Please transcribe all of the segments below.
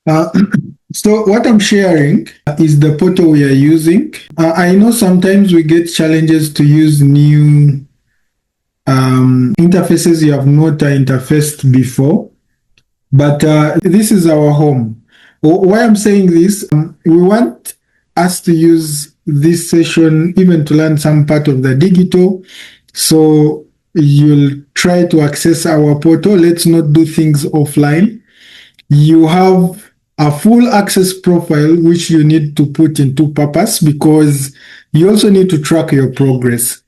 Uh, so what I'm sharing is the portal we are using. I know sometimes we get challenges to use new interfaces you have not interfaced before, but this is our home. Why I'm saying this, we want us to use this session even to learn some part of the digital. So you'll try to access our portal. Let's not do things offline. You have a full access profile which you need to put into purpose because you also need to track your progress.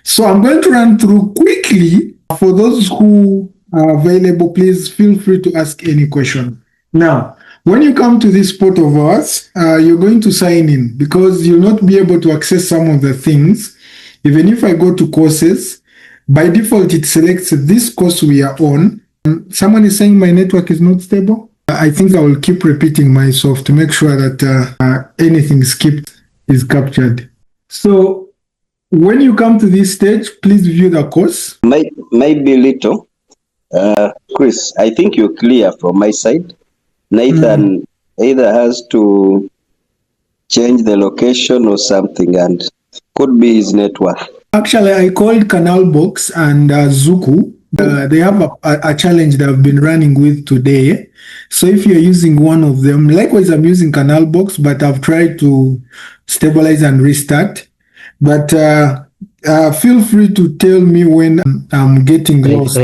So I'm going to run through quickly. For those who are available, please feel free to ask any question. Now, when you come to this portal of ours, you're going to sign in because you'll not be able to access some of the things. Even if I go to courses, by default, it selects this course we are on. Someone is saying my network is not stable. I think I will keep repeating myself to make sure that anything skipped is captured. So when you come to this stage, please view the course. Maybe little. Chris, I think you're clear from my side. Nathan either has to change the location or something, and could be his network. Actually, I called Canalbox and Zuku. They have a challenge that I've been running with today. So if you're using one of them, likewise, I'm using Canalbox, but I've tried to stabilize and restart. But feel free to tell me when I'm getting lost.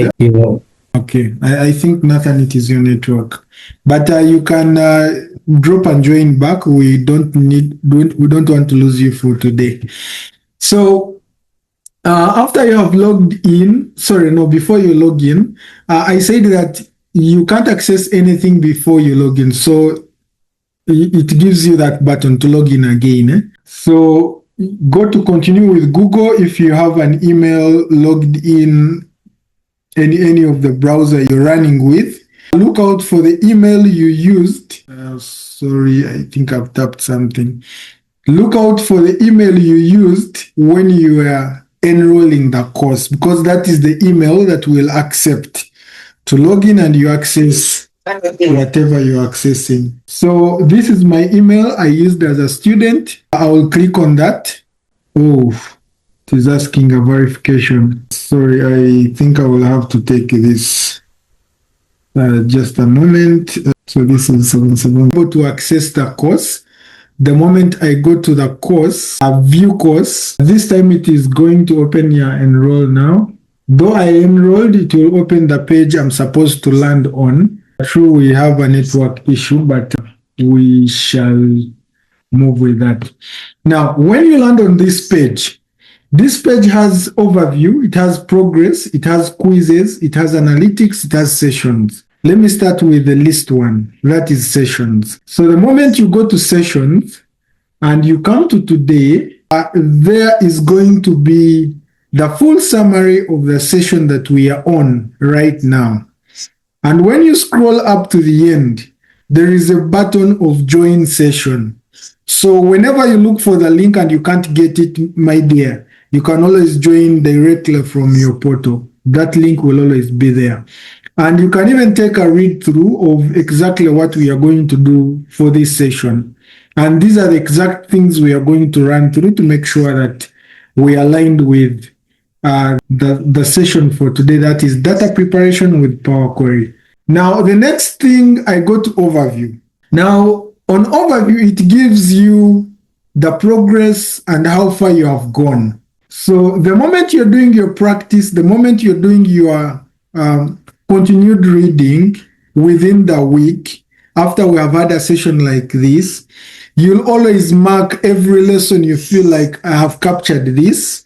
Okay, I think Nathan, it is your network, but you can drop and join back. We don't want to lose you for today. So after you have logged in, before you log in, I said that you can't access anything before you log in. So it gives you that button to log in again. So go to continue with Google if you have an email logged in any of the browser you're running with. Look out for the email you used. I think I've tapped something. Look out for the email you used when you were enrolling the course, because that is the email that will accept to log in and you access whatever you're accessing. So this is my email I used as a student. I will click on that. It is asking a verification. Sorry, I think I will have to take this. Just a moment. So this is 77. Able to access the course. The moment I go to the course, view course, this time it is going to open here, enroll now. Though I enrolled, it will open the page I'm supposed to land on. True, we have a network issue, but we shall move with that. Now, when you land on this page has overview, it has progress, it has quizzes, it has analytics, it has sessions. Let me start with the least one, that is sessions. So the moment you go to sessions and you come to today, there is going to be the full summary of the session that we are on right now. And when you scroll up to the end, there is a button of join session. So whenever you look for the link and you can't get it, my dear, you can always join directly from your portal. That link will always be there. And you can even take a read through of exactly what we are going to do for this session. And these are the exact things we are going to run through to make sure that we are aligned with the session for today, that is data preparation with Power Query. Now, the next thing, I go to overview. Now, on overview, it gives you the progress and how far you have gone. So the moment you're doing your practice, the moment you're doing your continued reading within the week, after we have had a session like this, you'll always mark every lesson you feel like I have captured this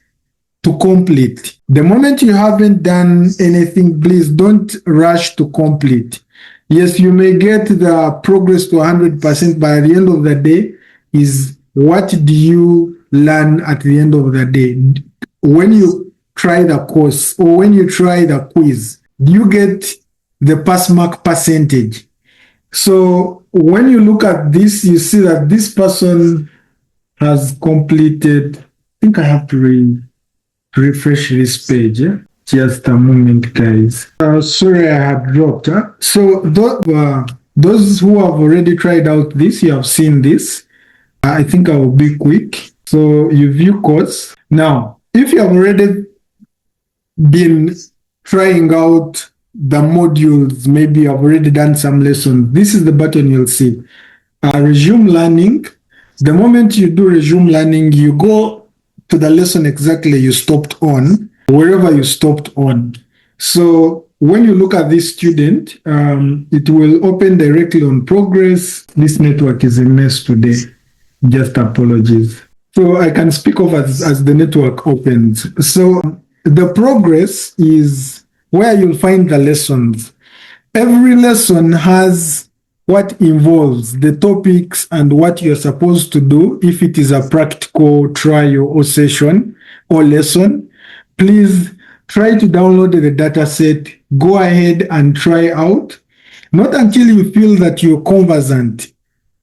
to complete. The moment you haven't done anything, please don't rush to complete. Yes, you may get the progress to 100%, but at the end of the day is what do you learn at the end of the day? When you try the course or when you try the quiz, do you get the pass mark percentage? So when you look at this, you see that this person has completed, I think I have to refresh this page. Just a moment, guys. Sorry, I had dropped. So Those who have already tried out this, you have seen this. I think I will be quick. So you view course. Now, if you have already been trying out the modules, maybe you have already done some lessons, this is the button you'll see. Resume learning. The moment you do resume learning, you go to the lesson exactly you stopped on, wherever you stopped on. So when you look at this student, it will open directly on progress. This network is a mess today. Just apologies. So I can speak of as the network opens. So the progress is where you'll find the lessons. Every lesson has what involves the topics and what you're supposed to do if it is a practical trial or session or lesson. Please try to download the dataset, go ahead and try out. Not until you feel that you're conversant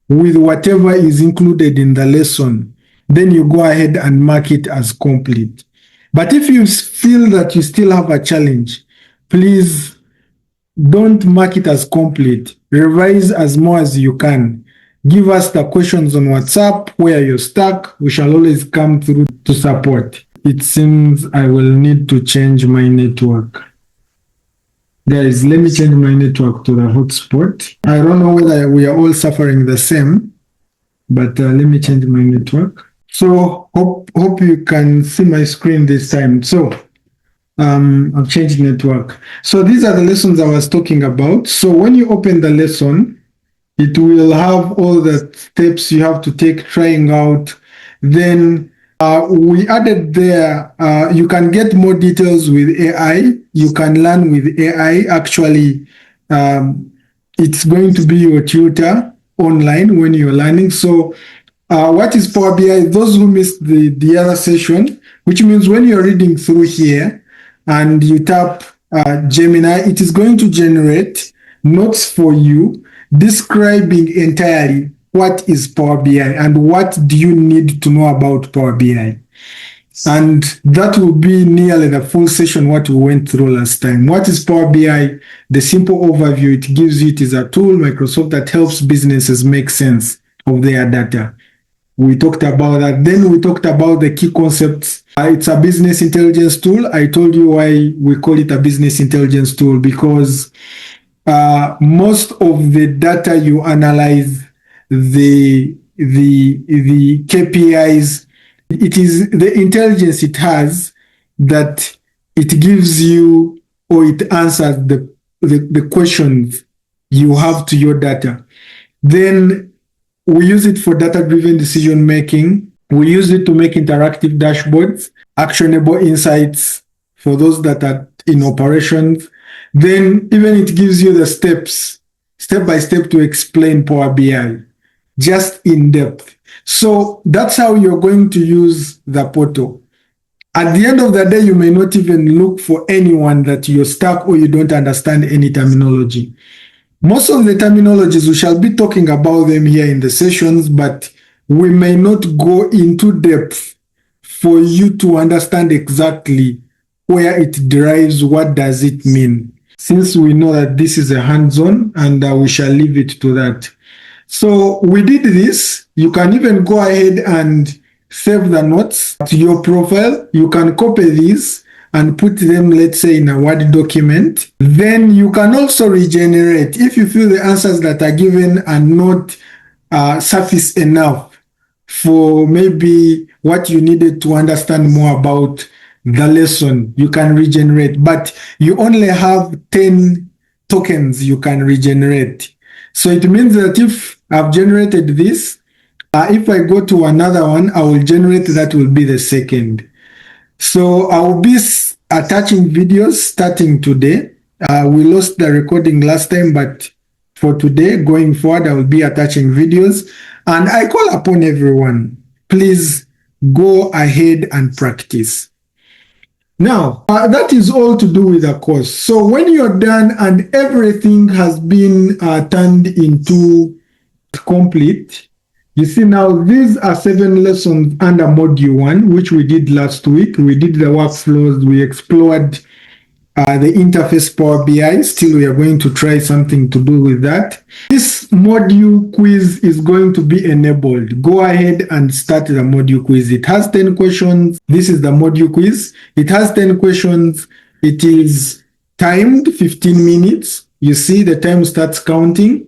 with whatever is included in the lesson, then you go ahead and mark it as complete. But if you feel that you still have a challenge, please don't mark it as complete. Revise as more as you can. Give us the questions on WhatsApp where you're stuck. We shall always come through to support. It seems I will need to change my network. Guys, let me change my network to the hotspot. I don't know whether we are all suffering the same, but let me change my network. So hope you can see my screen this time. So I've changed network. So these are the lessons I was talking about. So when you open the lesson, it will have all the steps you have to take trying out. Then we added there, you can get more details with AI. You can learn with AI. Actually, it's going to be your tutor online when you're learning. So what is Power BI? Those who missed the other session, which means when you're reading through here and you tap Gemini, it is going to generate notes for you describing entirely what is Power BI and what do you need to know about Power BI. And that will be nearly the full session what we went through last time. What is Power BI? The simple overview it gives you, it is a tool, Microsoft, that helps businesses make sense of their data. We talked about that. Then we talked about the key concepts. It's a business intelligence tool. I told you why we call it a business intelligence tool, because most of the data you analyze, the KPIs, it is the intelligence it has that it gives you, or it answers the questions you have to your data. Then we use it for data-driven decision making. We use it to make interactive dashboards, actionable insights for those that are in operations. Then even it gives you the steps, step by step, to explain Power BI, just in depth. So that's how you're going to use the portal. At the end of the day, you may not even look for anyone that you're stuck or you don't understand any terminology. Most of the terminologies, we shall be talking about them here in the sessions, but we may not go into depth for you to understand exactly where it derives, what does it mean, since we know that this is a hands-on, and we shall leave it to that. So we did this. You can even go ahead and save the notes to your profile. You can copy these and put them, let's say, in a Word document. Then you can also regenerate. If you feel the answers that are given are not surface enough for maybe what you needed to understand more about the lesson, you can regenerate. But you only have 10 tokens you can regenerate. So it means that if I've generated this, if I go to another one, I will generate that will be the second. So I will be attaching videos starting today. We lost the recording last time, but for today, going forward, I will be attaching videos. And I call upon everyone, please go ahead and practice. Now, that is all to do with the course. So when you're done and everything has been turned into complete, you see now these are 7 lessons under module 1, which we did last week. We did the workflows, we explored the interface Power BI. Still, we are going to try something to do with that. This module quiz is going to be enabled. Go ahead and start the module quiz. It has 10 questions. This is the module quiz. It has 10 questions. It is timed 15 minutes. You see the time starts counting.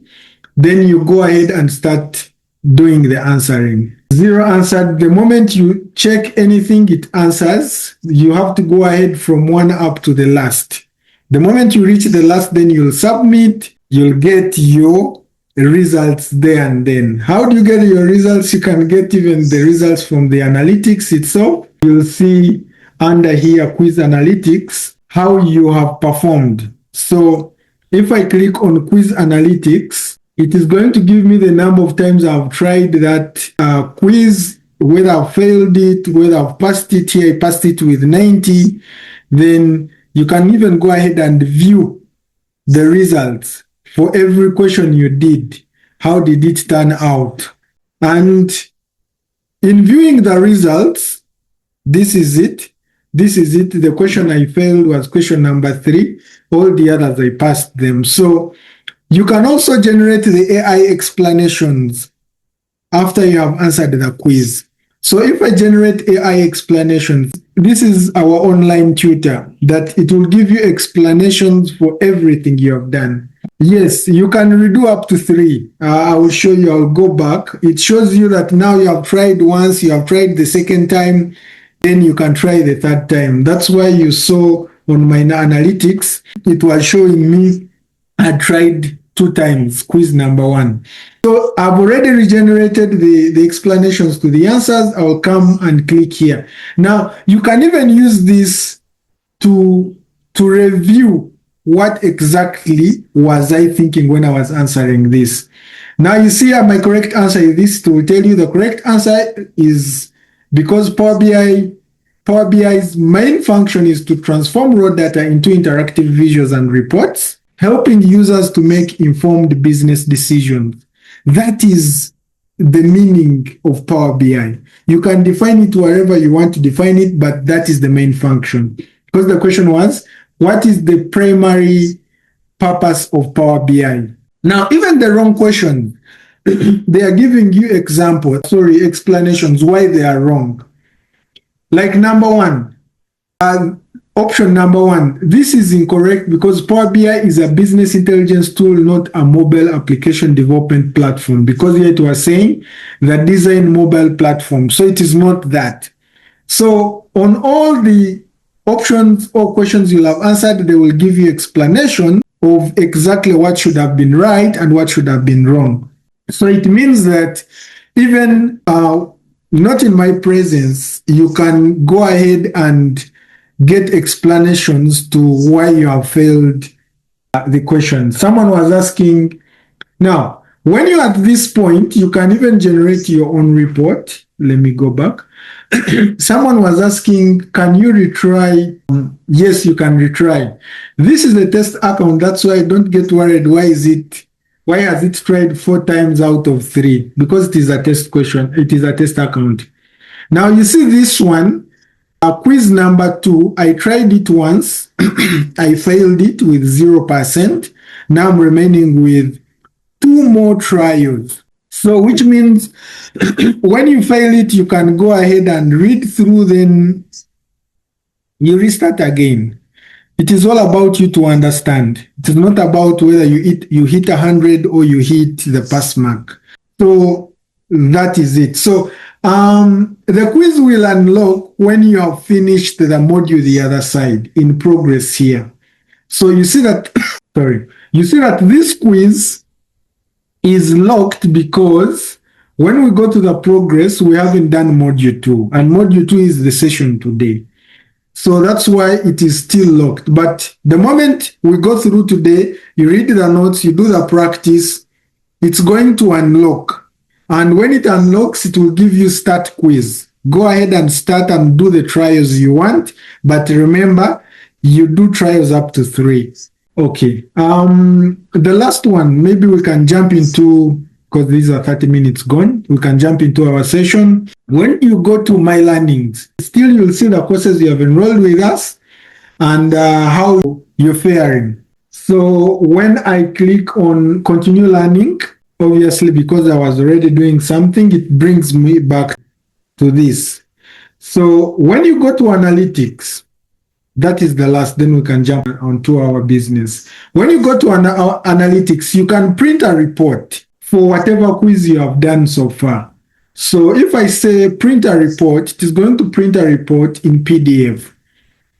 Then you go ahead and start doing the answering. 0 answered. The moment you check anything, it answers. You have to go ahead from 1 up to the last. The moment you reach the last, then you'll submit. You'll get your results there and then. How do you get your results? You can get even the results from the analytics itself. You'll see under here, quiz analytics, how you have performed. So if I click on quiz analytics, it is going to give me the number of times I've tried that quiz, whether I've failed it, whether I've passed it. Here I passed it with 90. Then you can even go ahead and view the results for every question you did. How did it turn out? And in viewing the results, this is it. This is it. The question I failed was question number 3. All the others, I passed them. So you can also generate the AI explanations after you have answered the quiz. So if I generate AI explanations, this is our online tutor that it will give you explanations for everything you have done. Yes, you can redo up to 3. I will show you. I'll go back. It shows you that now you have tried once, you have tried the second time, then you can try the third time. That's why you saw on my analytics, it was showing me I tried 2 times, quiz number 1. So I've already regenerated the explanations to the answers. I'll come and click here. Now, you can even use this to review what exactly was I thinking when I was answering this. Now you see my correct answer is this. To tell you the correct answer is because Power BI's main function is to transform raw data into interactive visuals and reports, helping users to make informed business decisions. That is the meaning of Power BI. You can define it wherever you want to define it, but that is the main function. Because the question was, what is the primary purpose of Power BI? Now, even the wrong question, they are giving you explanations why they are wrong. Like number 1, option number 1, this is incorrect because Power BI is a business intelligence tool, not a mobile application development platform. Because here it was saying that design mobile platform. So it is not that. So on all the options or questions you'll have answered, they will give you explanation of exactly what should have been right and what should have been wrong. So it means that even not in my presence, you can go ahead and get explanations to why you have failed the question. Someone was asking, now, when you're at this point, you can even generate your own report. Let me go back. Someone was asking, can you retry? Yes, you can retry. This is a test account. That's why don't get worried. Why has it tried 4 times out of 3? Because it is a test question. It is a test account. Now you see this one, quiz number 2. I tried it once. I failed it with 0%. Now I'm remaining with 2 more trials. So which means when you fail it, you can go ahead and read through, then you restart again. It is all about you to understand. It is not about whether you hit 100 or you hit the pass mark. So that is it. So the quiz will unlock when you have finished the module the other side in progress here. So you see that, you see that this quiz is locked because when we go to the progress, we haven't done module 2, and module 2 is the session today. So that's why it is still locked. But the moment we go through today, you read the notes, you do the practice, it's going to unlock. And when it unlocks, it will give you start quiz. Go ahead and start and do the trials you want. But remember, you do trials up to 3. Okay. The last one, maybe we can jump into, because these are 30 minutes gone, we can jump into our session. When you go to My Learnings, still you'll see the courses you have enrolled with us. and how you're faring. So when I click on continue learning, obviously because I was already doing something, it brings me back to this. So when you go to analytics, that is the last, then we can jump onto our business. When you go to analytics, you can print a report for whatever quiz you have done so far. So if I say print a report, it is going to print a report in PDF.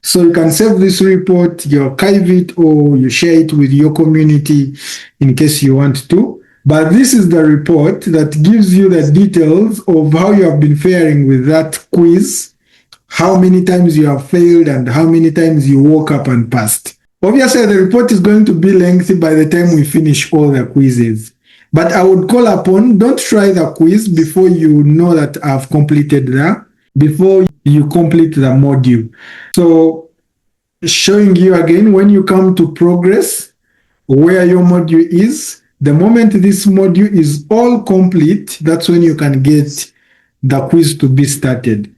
So you can save this report, you archive it, or you share it with your community in case you want to. But this is the report that gives you the details of how you have been faring with that quiz, how many times you have failed, and how many times you woke up and passed. Obviously, the report is going to be lengthy by the time we finish all the quizzes. But I would call upon, don't try the quiz before you know that I've completed that, before you complete the module. So showing you again, when you come to progress, where your module is, the moment this module is all complete, that's when you can get the quiz to be started.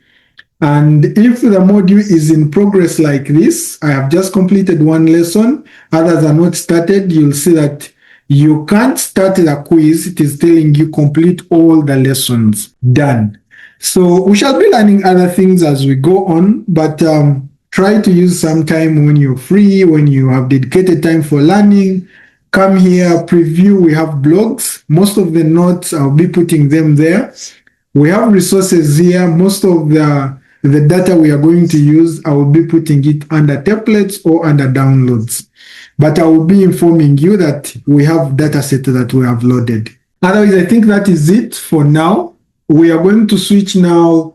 And if the module is in progress like this, I have just completed one lesson, others are not started, you'll see that you can't start the quiz. It is telling you complete all the lessons. Done. So we shall be learning other things as we go on, but try to use some time when you're free, when you have dedicated time for learning. Come here, preview. We have blogs. Most of the notes, I'll be putting them there. We have resources here. Most of the data we are going to use, I will be putting it under templates or under downloads. But I will be informing you that we have dataset that we have loaded. Otherwise, I think that is it for now. We are going to switch now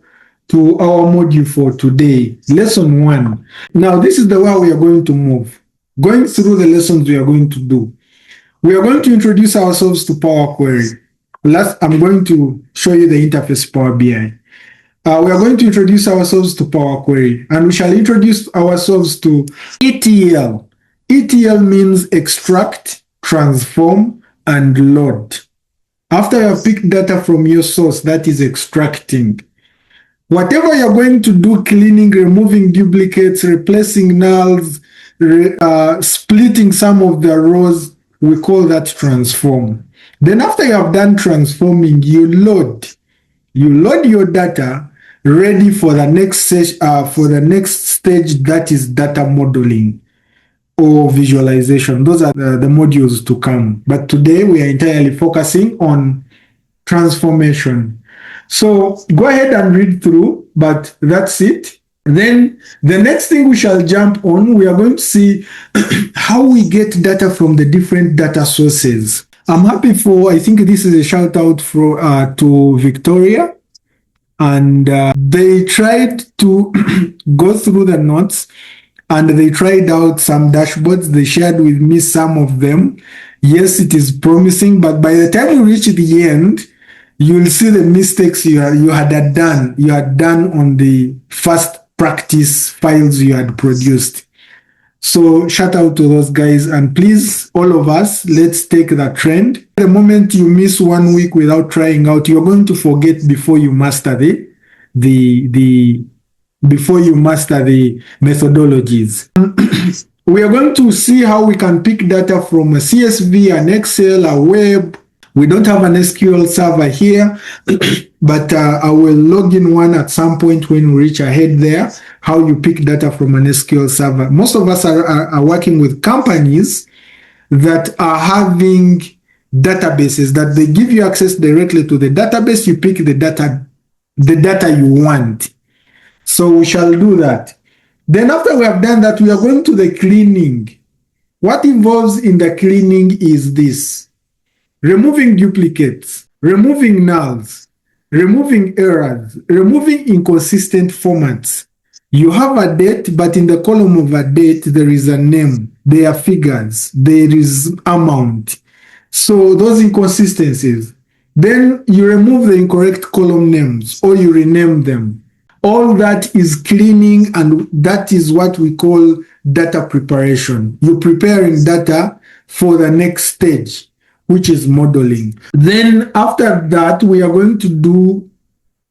to our module for today, lesson 1. Now, this is the way we are going to move. Going through the lessons we are going to do. We are going to introduce ourselves to Power Query. Last, I'm going to show you the interface Power BI. We are going to introduce ourselves to Power Query, and we shall introduce ourselves to ETL. ETL means extract, transform, and load. After you have picked data from your source, that is extracting. Whatever you're going to do, cleaning, removing duplicates, replacing nulls, splitting some of the rows, we call that transform. Then after you have done transforming, you load. You load your data ready for the next stage, that is data modeling or visualization. Those are the modules to come. But today we are entirely focusing on transformation. So go ahead and read through, but that's it. Then the next thing we shall jump on, we are going to see how we get data from the different data sources. I'm happy I think this is a shout out to Victoria. And they tried to go through the notes, and they tried out some dashboards. They shared with me some of them. Yes, it is promising, but by the time we reach the end, you'll see the mistakes you had done on the first practice files you had produced. So shout out to those guys, and please, all of us, let's take that trend. The moment you miss 1 week without trying out, you're going to forget before you master before you master the methodologies. We are going to see how we can pick data from a CSV, an Excel, a web. We don't have an SQL server here, but I will log in one at some point when we reach ahead there, how you pick data from an SQL server. Most of us are working with companies that are having databases that they give you access directly to the database. You pick the data you want. So we shall do that. Then after we have done that, we are going to the cleaning. What involves in the cleaning is this: removing duplicates, removing nulls, removing errors, removing inconsistent formats. You have a date, but in the column of a date, there is a name, there are figures, there is amount. So those inconsistencies. Then you remove the incorrect column names, or you rename them. All that is cleaning, and that is what we call data preparation. You're preparing data for the next stage, which is modeling. Then after that, we are going to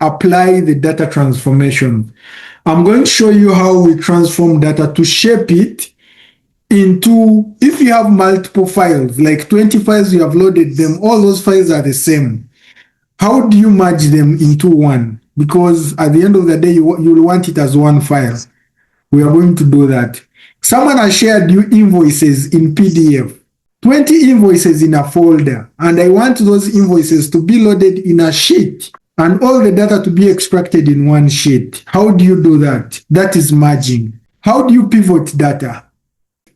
apply the data transformation. I'm going to show you how we transform data to shape it into, if you have multiple files, like 20 files, you have loaded them, all those files are the same. How do you merge them into one? Because at the end of the day, you'll want it as one file. We are going to do that. Someone has shared you invoices in PDF, 20 invoices in a folder, and I want those invoices to be loaded in a sheet and all the data to be extracted in one sheet. How do you do that? That is merging. How do you pivot data?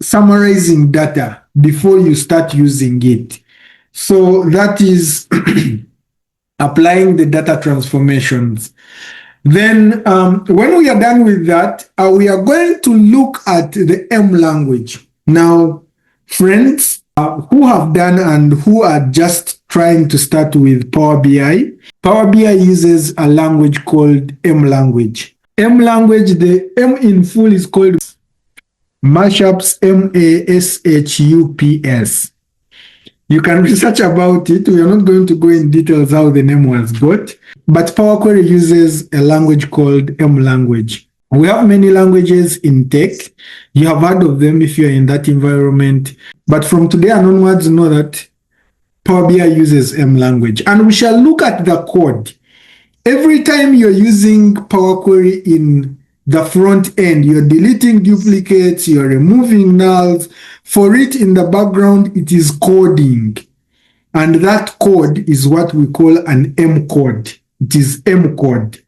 Summarizing data before you start using it. So that is applying the data transformations. Then when we are done with that, we are going to look at the M language. Now, friends who have done and who are just trying to start with Power BI, Power BI uses a language called M language. M language, the M in full is called Mashups, MASHUPS. You can research about it. We are not going to go in details how the name was got, but Power Query uses a language called M language. We have many languages in tech. You have heard of them if you're in that environment. But from today and onwards, know that Power BI uses M language. And we shall look at the code. Every time you're using Power Query in the front end, you're deleting duplicates, you're removing nulls. For it in the background, it is coding. And that code is what we call an M code. It is M code.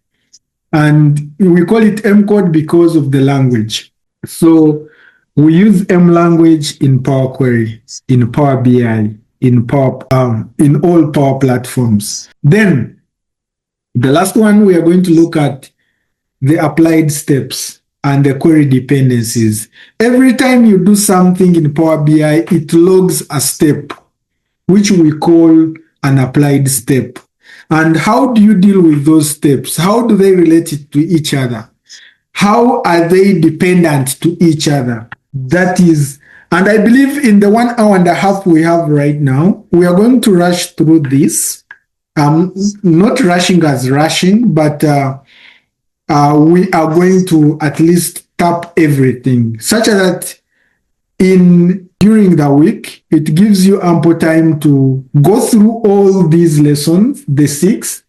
And we call it M code because of the language. So we use M language in Power Query, in Power BI, in all Power platforms. Then the last one, we are going to look at the applied steps and the query dependencies. Every time you do something in Power BI, it logs a step, which we call an applied step. And how do you deal with those steps? How do they relate to each other? How are they dependent to each other? That is, and I believe in the 1 hour and a half we have right now, we are going to rush through this. Not rushing as rushing, but we are going to at least tap everything such that during the week, it gives you ample time to go through all these lessons, the 6.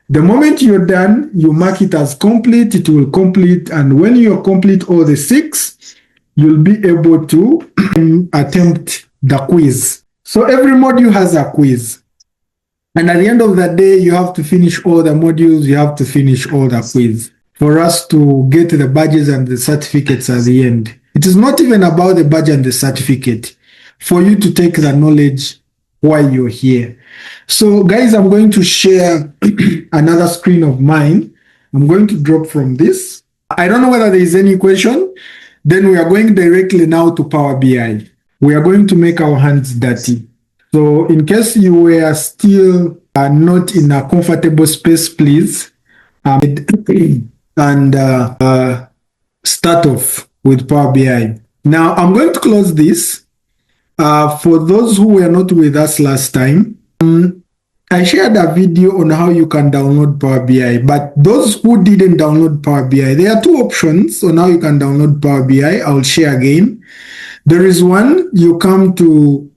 The moment you're done, you mark it as complete, it will complete. And when you complete all the 6, you'll be able to attempt the quiz. So every module has a quiz. And at the end of the day, you have to finish all the modules, you have to finish all the quiz for us to get the badges and the certificates at the end. It is not even about the badge and the certificate, for you to take the knowledge while you're here. So guys, I'm going to share another screen of mine. I'm going to drop from this. I don't know whether there is any question. Then we are going directly now to Power BI. We are going to make our hands dirty. So in case you were still not in a comfortable space, please, and start off with Power BI. Now, I'm going to close this. For those who were not with us last time, I shared a video on how you can download Power BI, but those who didn't download Power BI, there are 2 options on how you can download Power BI. I'll share again. There is one, you come to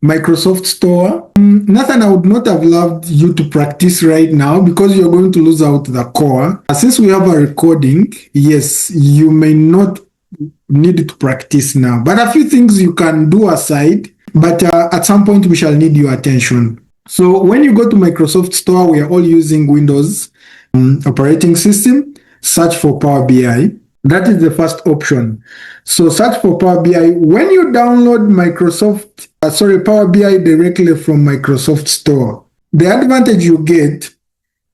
Microsoft Store. Nathan, I would not have loved you to practice right now because you're going to lose out the core. Since we have a recording, yes, you may not need to practice now, but a few things you can do aside, but at some point we shall need your attention. So when you go to Microsoft Store, we are all using Windows operating system, search for Power BI. That is the first option. So search for Power BI. When you download Power BI directly from Microsoft Store, the advantage you get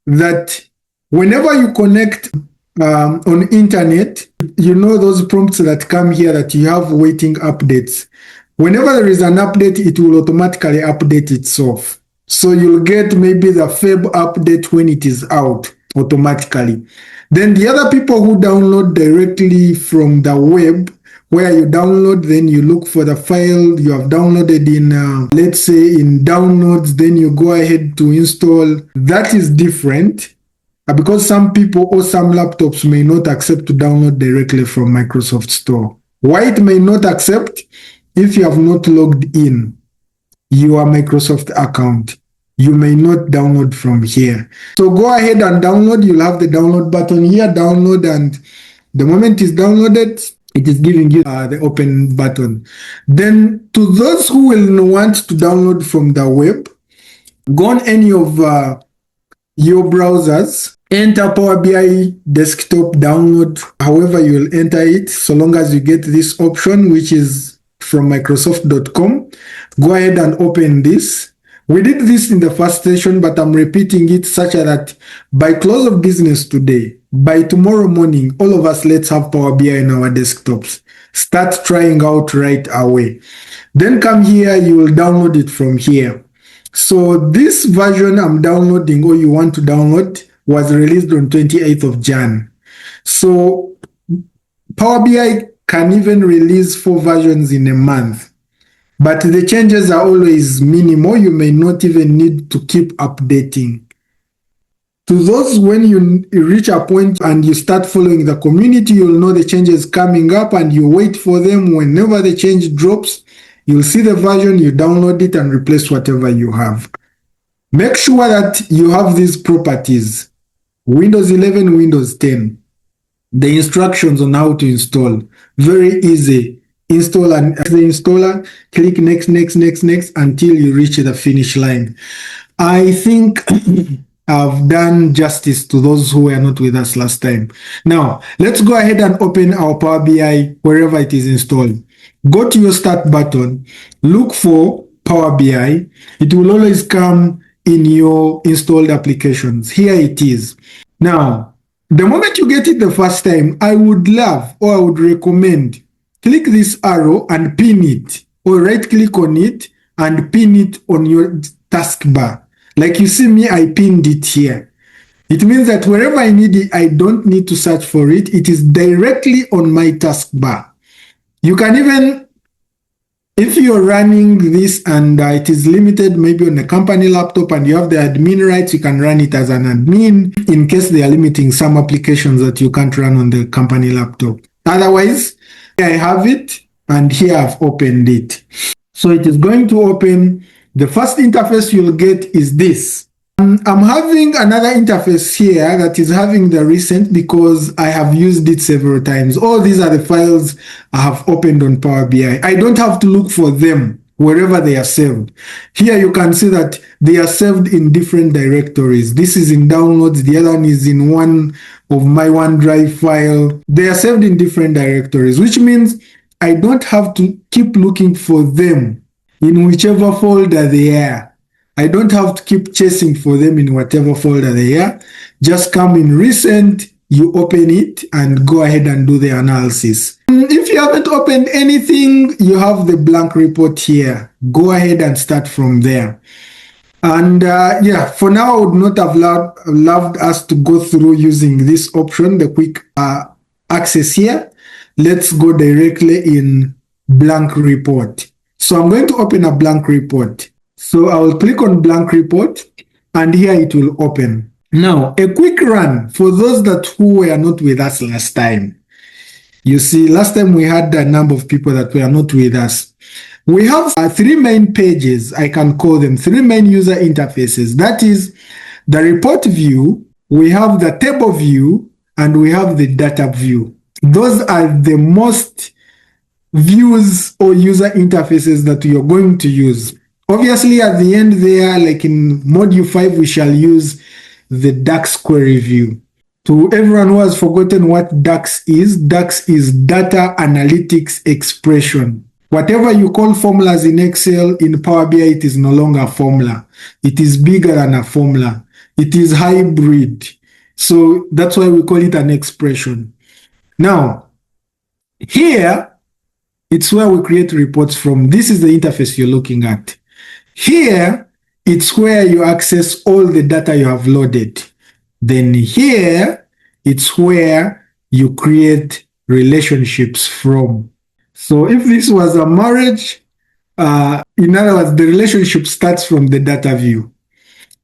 that whenever you connect on internet, you know those prompts that come here that you have waiting updates. Whenever there is an update, it will automatically update itself. So you'll get maybe the Feb update when it is out automatically. Then the other people who download directly from the web, where you download, then you look for the file you have downloaded in, let's say in downloads, then you go ahead to install. That is different. because some people or some laptops may not accept to download directly from Microsoft Store. Why it may not accept? If you have not logged in your Microsoft account, you may not download from here. So go ahead and download. You'll have the download button here, download, and the moment it's downloaded, it is giving you the open button. Then to those who will want to download from the web, go on any of your browsers, enter Power BI desktop download, however you will enter it, so long as you get this option, which is from Microsoft.com. Go ahead and open this. We did this in the first session, but I'm repeating it such that by close of business today, by tomorrow morning, all of us, let's have Power BI in our desktops. Start trying out right away. Then come here, you will download it from here. So this version I'm downloading, or you want to download, was released on 28th of Jan. So Power BI can even release 4 versions in a month. But the changes are always minimal. You may not even need to keep updating. To those, when you reach a point and you start following the community, you'll know the changes coming up and you wait for them. Whenever the change drops, you'll see the version, you download it and replace whatever you have. Make sure that you have these properties. Windows 11, Windows 10. The instructions on how to install. Very easy. Install and the installer, click next until you reach the finish line. I think I've done justice to those who were not with us last time. Now, let's go ahead and open our Power BI wherever it is installed. Go to your start button, look for Power BI. It will always come in your installed applications. Here it is. Now, the moment you get it the first time, I would love, or I would recommend, click this arrow and pin it, or right click on it and pin it on your taskbar. Like you see me, I pinned it here. It means that wherever I need it, I don't need to search for it. It is directly on my taskbar. You can even, if you're running this and it is limited maybe on a company laptop and you have the admin rights, you can run it as an admin in case they are limiting some applications that you can't run on the company laptop. Otherwise, I have it and here I've opened it. So it is going to open. The first interface you'll get is this. I'm having another interface here that is having the recent because I have used it several times. All these are the files I have opened on Power BI. I don't have to look for them wherever they are saved. Here you can see that they are saved in different directories. This is in downloads. The other one is in one of my OneDrive file. They are saved in different directories, which means I don't have to keep looking for them in whichever folder they are. I don't have to keep chasing for them in whatever folder they are. Just come in recent, you open it and go ahead and do the analysis. If you haven't opened anything, you have the blank report here. Go ahead and start from there. And yeah, for now, I would not have loved us to go through using this option, the quick access here. Let's go directly in blank report. So I'm going to open a blank report. So I will click on blank report and here it will open. Now, a quick run for those who were not with us last time. You see, last time we had a number of people that were not with us. We have 3 main pages, I can call them 3 main user interfaces. That is the report view, we have the table view, and we have the data view. Those are the most views or user interfaces that you're going to use. Obviously, at the end there, like in module 5, we shall use the DAX query view. To everyone who has forgotten what DAX is data analytics expression. Whatever you call formulas in Excel, in Power BI, it is no longer a formula. It is bigger than a formula. It is hybrid. So that's why we call it an expression. Now, here, it's where we create reports from. This is the interface you're looking at. Here, it's where you access all the data you have loaded. Then here, it's where you create relationships from. So if this was a marriage, in other words, the relationship starts from the data view.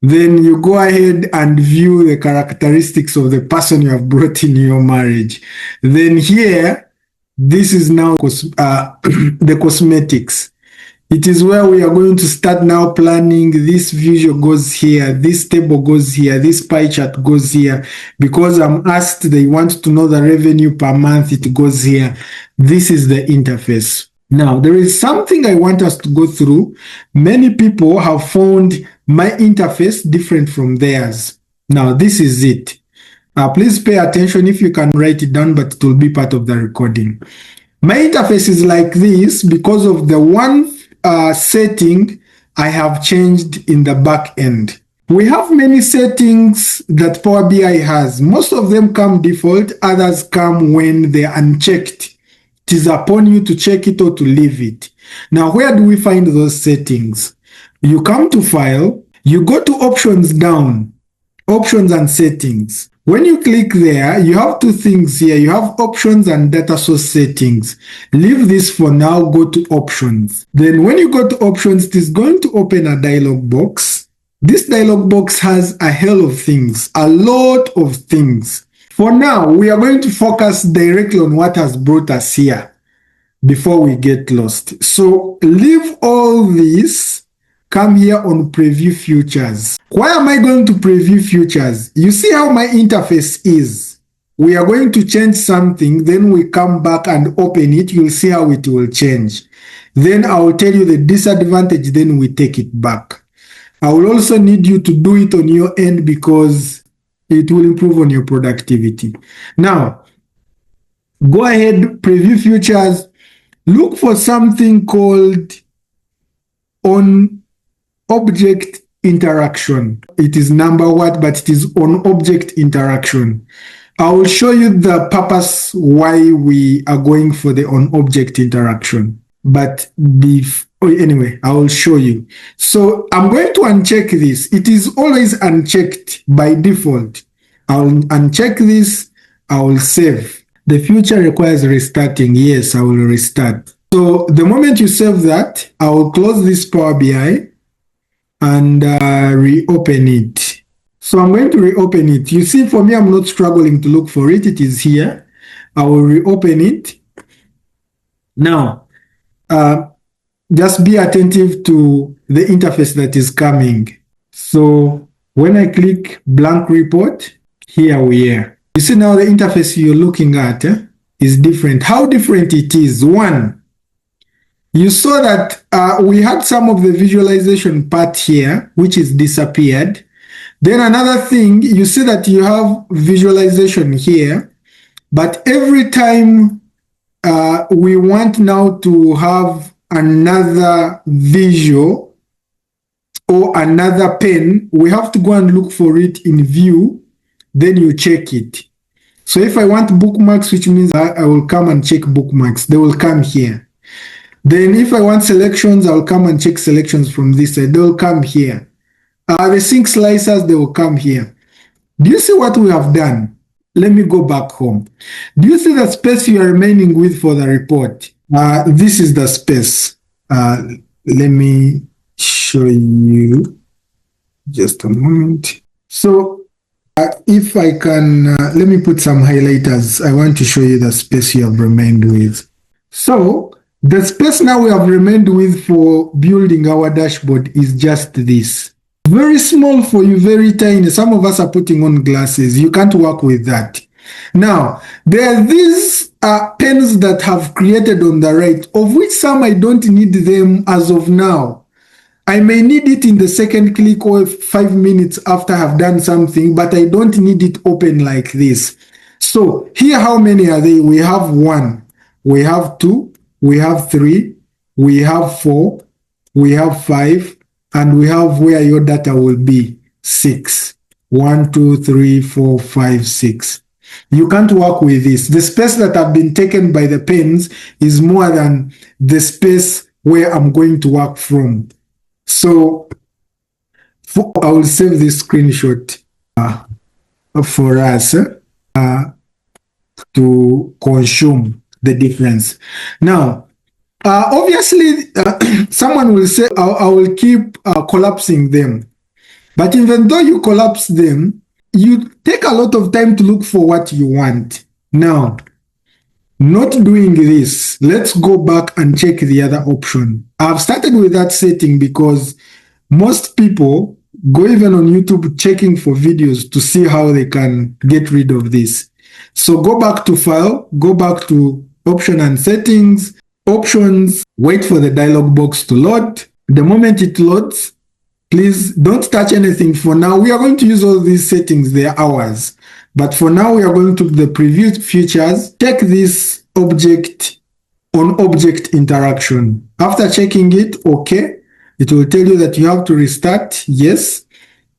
Then you go ahead and view the characteristics of the person you have brought in your marriage. Then here, this is now the cosmetics. It is where we are going to start now planning. This visual goes here, this table goes here, this pie chart goes here. Because I'm asked, they want to know the revenue per month, it goes here. This is the interface. Now, there is something I want us to go through. Many people have found my interface different from theirs. Now, this is it. Please pay attention if you can write it down, but it will be part of the recording. My interface is like this because of the one setting I have changed in the back end. We have many settings that Power BI has. Most of them come default, others come when they are unchecked. It is upon you to check it or to leave it. Now, where do we find those settings? You come to File, you go to Options down, Options and Settings. When you click there, you have two things here. You have Options and Data Source Settings. Leave this for now, go to Options. Then when you go to Options, it is going to open a dialog box. This dialog box has a hell of things, a lot of things. For now, we are going to focus directly on what has brought us here before we get lost. So leave all this, come here on Preview Futures. Why am I going to Preview Futures? You see how my interface is. We are going to change something, then we come back and open it. You'll see how it will change. Then I will tell you the disadvantage, then we take it back. I will also need you to do it on your end because it will improve on your productivity. Now, go ahead, Preview Futures. Look for something called On Object Interaction. It is number what, but it is on object interaction. I will show you the purpose why we are going for the on object interaction. But anyway, I will show you. So I'm going to uncheck this. It is always unchecked by default. I'll uncheck this. I will save. The future requires restarting. Yes, I will restart. So the moment you save that, I will close this Power BI and reopen it. So I'm going to reopen it. You see, for me, I'm not struggling to look for it. It is here. I will reopen it. Now, just be attentive to the interface that is coming. So when I click blank report, here we are. You see now the interface you're looking at is different. How different it is? One, you saw that we had some of the visualization part here, which is disappeared. Then another thing, you see that you have visualization here, but every time we want now to have another visual or another pen, we have to go and look for it in view, then you check it. So if I want bookmarks, which means I will come and check bookmarks, they will come here. Then if I want selections, I'll come and check selections from this side, they will come here. The sync slicers, they will come here. Do you see what we have done? Let me go back home. Do you see the space you are remaining with for the report? This is the space. Let me show you just a moment. So if I can, let me put some highlighters. I want to show you the space you have remained with. So the space now we have remained with for building our dashboard is just this. Very small for you, very tiny. Some of us are putting on glasses. You can't work with that. Now, there are these pens that have created on the right, of which some I don't need them as of now. I may need it in the second click or 5 minutes after I've done something, but I don't need it open like this. So here, how many are they? We have 1, we have 2, we have 3, we have 4, we have 5, and we have where your data will be 6. 1, 2, 3, 4, 5, 6. You can't work with this. The space that have been taken by the pens is more than the space where I'm going to work from. So I will save this screenshot for us to consume the difference. Now, obviously, someone will say, I will keep collapsing them. But even though you collapse them, you take a lot of time to look for what you want. Now, not doing this, let's go back and check the other option. I've started with that setting because most people go even on YouTube checking for videos to see how they can get rid of this. So go back to File, go back to Option and Settings, Options, wait for the dialog box to load. The moment it loads, please don't touch anything for now. We are going to use all these settings, they are ours. But for now, we are going to the preview features. Check this object on object interaction. After checking it, okay, it will tell you that you have to restart. Yes.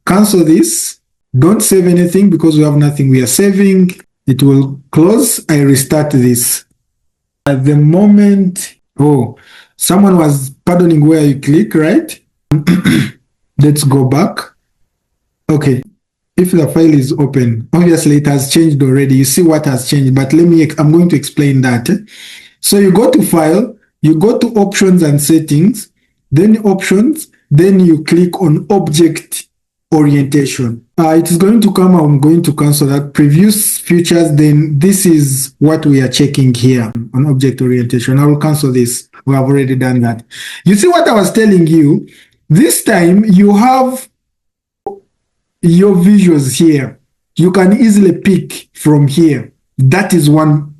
Cancel this. Don't save anything because we have nothing we are saving. It will close. I restart this. At the moment, oh, someone was pardoning where you click, right? Let's go back. Okay. If the file is open, obviously it has changed already. You see what has changed, but I'm going to explain that. So you go to File, you go to Options and Settings, then Options, then you click on Object Orientation. It is going to come, I'm going to cancel that. Previous features, then this is what we are checking here on Object Orientation. I will cancel this. We have already done that. You see what I was telling you? This time you have your visuals here. You can easily pick from here. That is one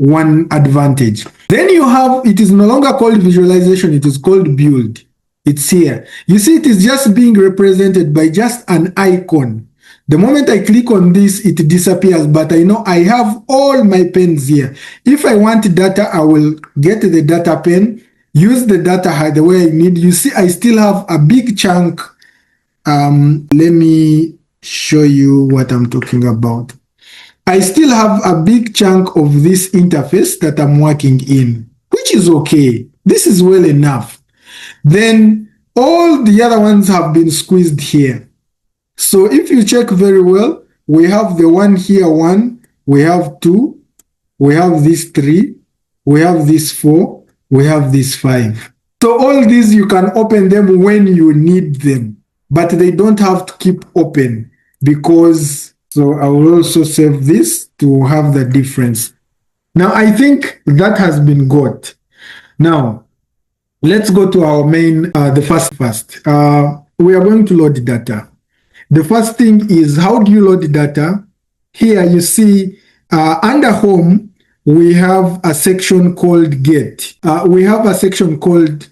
advantage. Then you have, it is no longer called visualization, it is called build. It's here. You see, it is just being represented by just an icon. The moment I click on this, it disappears, but I know I have all my pens here. If I want data, I will get the data pen, use the data the way I need. You see, I still have a big chunk. Let me show you what I'm talking about. I still have a big chunk of this interface that I'm working in, which is okay. This is well enough. Then all the other ones have been squeezed here. So if you check very well, we have the one here, one, we have two, we have this three, we have this four, we have this five. So all these, you can open them when you need them, but they don't have to keep open. Because, so I will also save this to have the difference. Now, I think that has been got. Now, let's go to our main, the first. We are going to load data. The first thing is, how do you load data? Here you see, under Home, we have a section called Get. We have a section called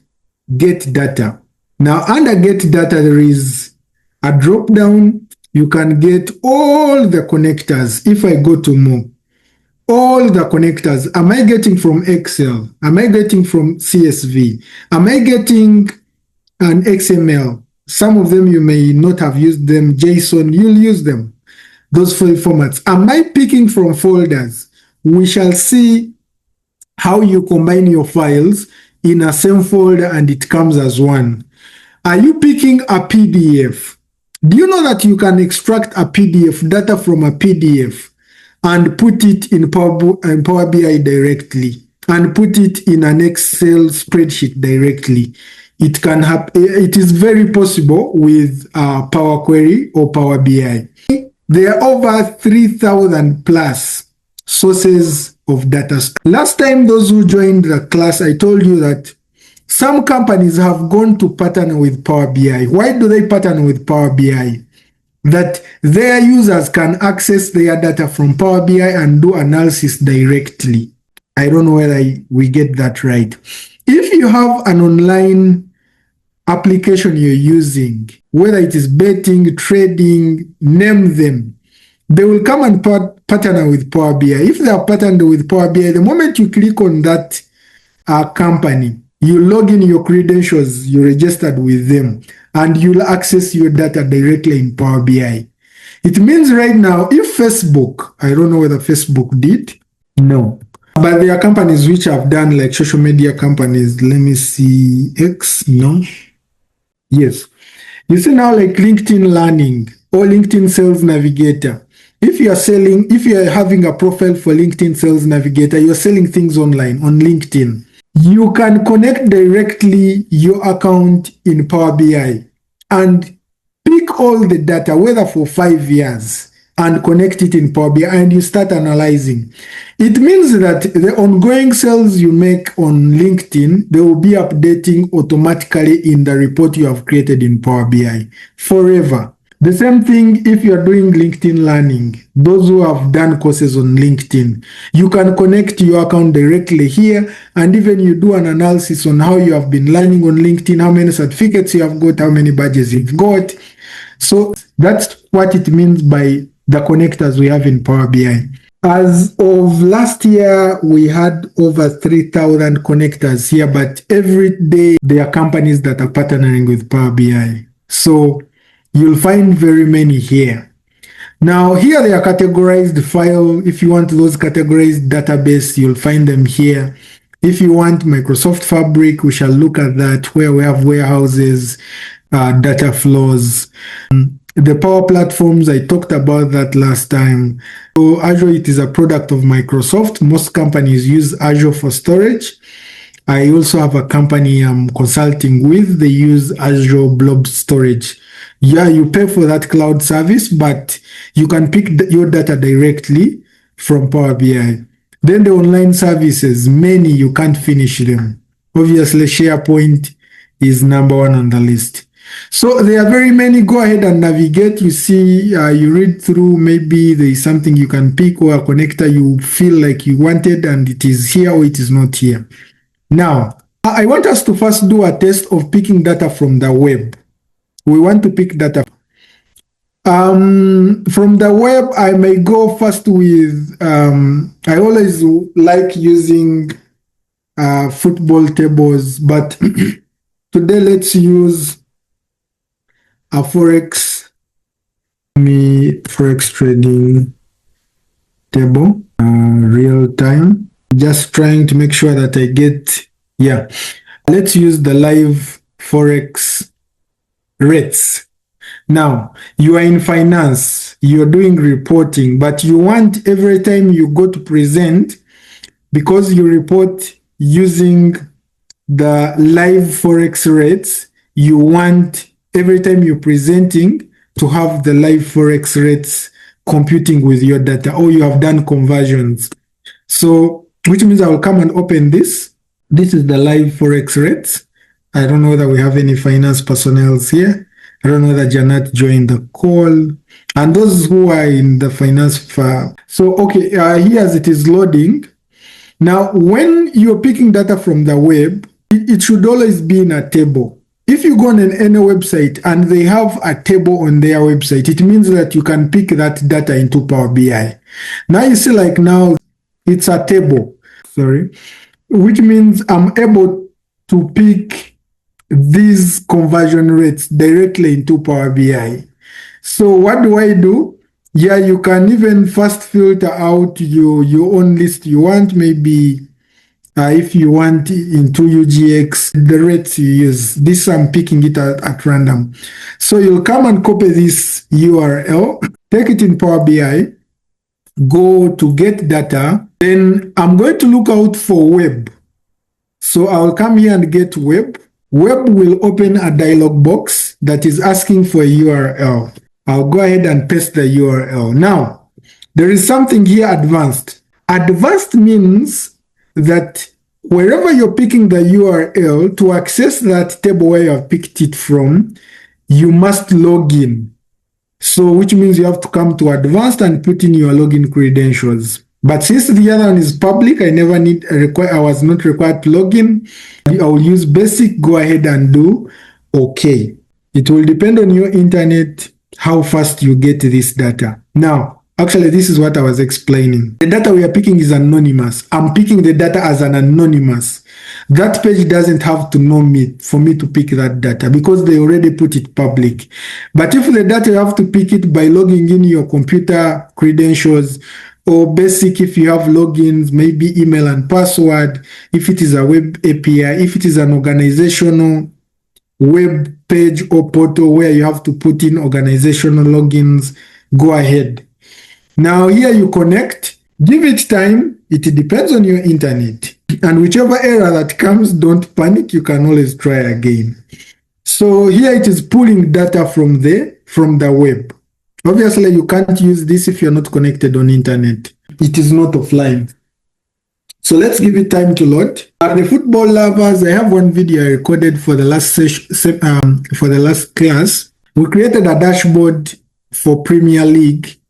Get Data. Now, under Get Data, there is a drop down. You can get all the connectors. If I go to More, all the connectors. Am I getting from Excel? Am I getting from CSV? Am I getting an XML? Some of them you may not have used them. JSON, you'll use them. Those file formats. Am I picking from folders? We shall see how you combine your files in a same folder and it comes as one. Are you picking a PDF? Do you know that you can extract a PDF, data from a PDF, and put it in Power BI directly, and put it in an Excel spreadsheet directly? It can happen. It is very possible with Power Query or Power BI. There are over 3,000 plus sources of data. Last time, those who joined the class, I told you that some companies have gone to pattern with Power BI. Why do they pattern with Power BI? That their users can access their data from Power BI and do analysis directly. I don't know whether we get that right. If you have an online application you're using, whether it is betting, trading, name them, they will come and pattern with Power BI. If they are patterned with Power BI, the moment you click on that company, you log in your credentials, you registered with them, and you'll access your data directly in Power BI. It means right now, if Facebook, I don't know whether Facebook did, no. But there are companies which have done, like social media companies. Let me see, X, no? Yes. You see now, like LinkedIn Learning or LinkedIn Sales Navigator. If you are having a profile for LinkedIn Sales Navigator, you're selling things online on LinkedIn. You can connect directly your account in Power BI and pick all the data, whether for 5 years, and connect it in Power BI, and you start analyzing. It means that the ongoing sales you make on LinkedIn, they will be updating automatically in the report you have created in Power BI forever. The same thing if you're doing LinkedIn learning. Those who have done courses on LinkedIn, you can connect your account directly here, and even you do an analysis on how you have been learning on LinkedIn, how many certificates you have got, how many badges you've got. So that's what it means by the connectors we have in Power BI. As of last year, we had over 3,000 connectors here, but every day there are companies that are partnering with Power BI. So you'll find very many here. Now, here they are categorized file. If you want those categorized database, you'll find them here. If you want Microsoft Fabric, we shall look at that, where we have warehouses, data flows. The Power Platforms, I talked about that last time. So Azure, it is a product of Microsoft. Most companies use Azure for storage. I also have a company I'm consulting with. They use Azure Blob Storage. Yeah, you pay for that cloud service, but you can pick your data directly from Power BI. Then the online services, many, you can't finish them. Obviously, SharePoint is number one on the list. So there are very many. Go ahead and navigate. You see, you read through, maybe there is something you can pick or a connector you feel like you wanted and it is here or it is not here. Now, I want us to first do a test of picking data from the web. We want to pick data. From the web, I may go first with, I always like using football tables, but today let's use a Forex trading table, real time. Just trying to make sure that I get, yeah. Let's use the live Forex rates. Now, you are in finance, you're doing reporting, but you want every time you go to present, because you report using the live Forex rates, you want every time you're presenting to have the live Forex rates computing with your data, or you have done conversions. So, which means I will come and open this. This is the live Forex rates. I don't know whether we have any finance personnel here. I don't know whether Janet joined the call. And those who are in the finance firm. So, okay, here as it is loading. Now, when you're picking data from the web, it should always be in a table. If you go on any website and they have a table on their website, it means that you can pick that data into Power BI. Now you see, like now, it's a table, which means I'm able to pick these conversion rates directly into Power BI. So what do? Yeah, you can even first filter out your own list you want, maybe if you want into UGX, the rates you use. This I'm picking it at random. So you'll come and copy this URL, take it in Power BI, go to get data, then I'm going to look out for web. So I'll come here and get web. Web will open a dialog box that is asking for a URL. I'll go ahead and paste the URL. Now, there is something here advanced. Advanced means that wherever you're picking the URL, to access that table where you have picked it from, you must log in. So, which means you have to come to advanced and put in your login credentials. But since the other one is public, I was not required to log in. I will use basic, go ahead and do OK. It will depend on your internet, how fast you get this data. Now, actually, this is what I was explaining. The data we are picking is anonymous. I'm picking the data as an anonymous. That page doesn't have to know me for me to pick that data because they already put it public. But if the data, you have to pick it by logging in your computer credentials, or basic if you have logins, maybe email and password, if it is a web API, if it is an organizational web page or portal where you have to put in organizational logins, go ahead. Now here you connect, give it time, it depends on your internet. And whichever error that comes, don't panic, you can always try again. So here it is pulling data from there. from the web. Obviously, you can't use this if you're not connected on internet. It is not offline. So let's give it time to load. The football lovers, I have one video I recorded for the last for the last class. We created a dashboard for Premier League,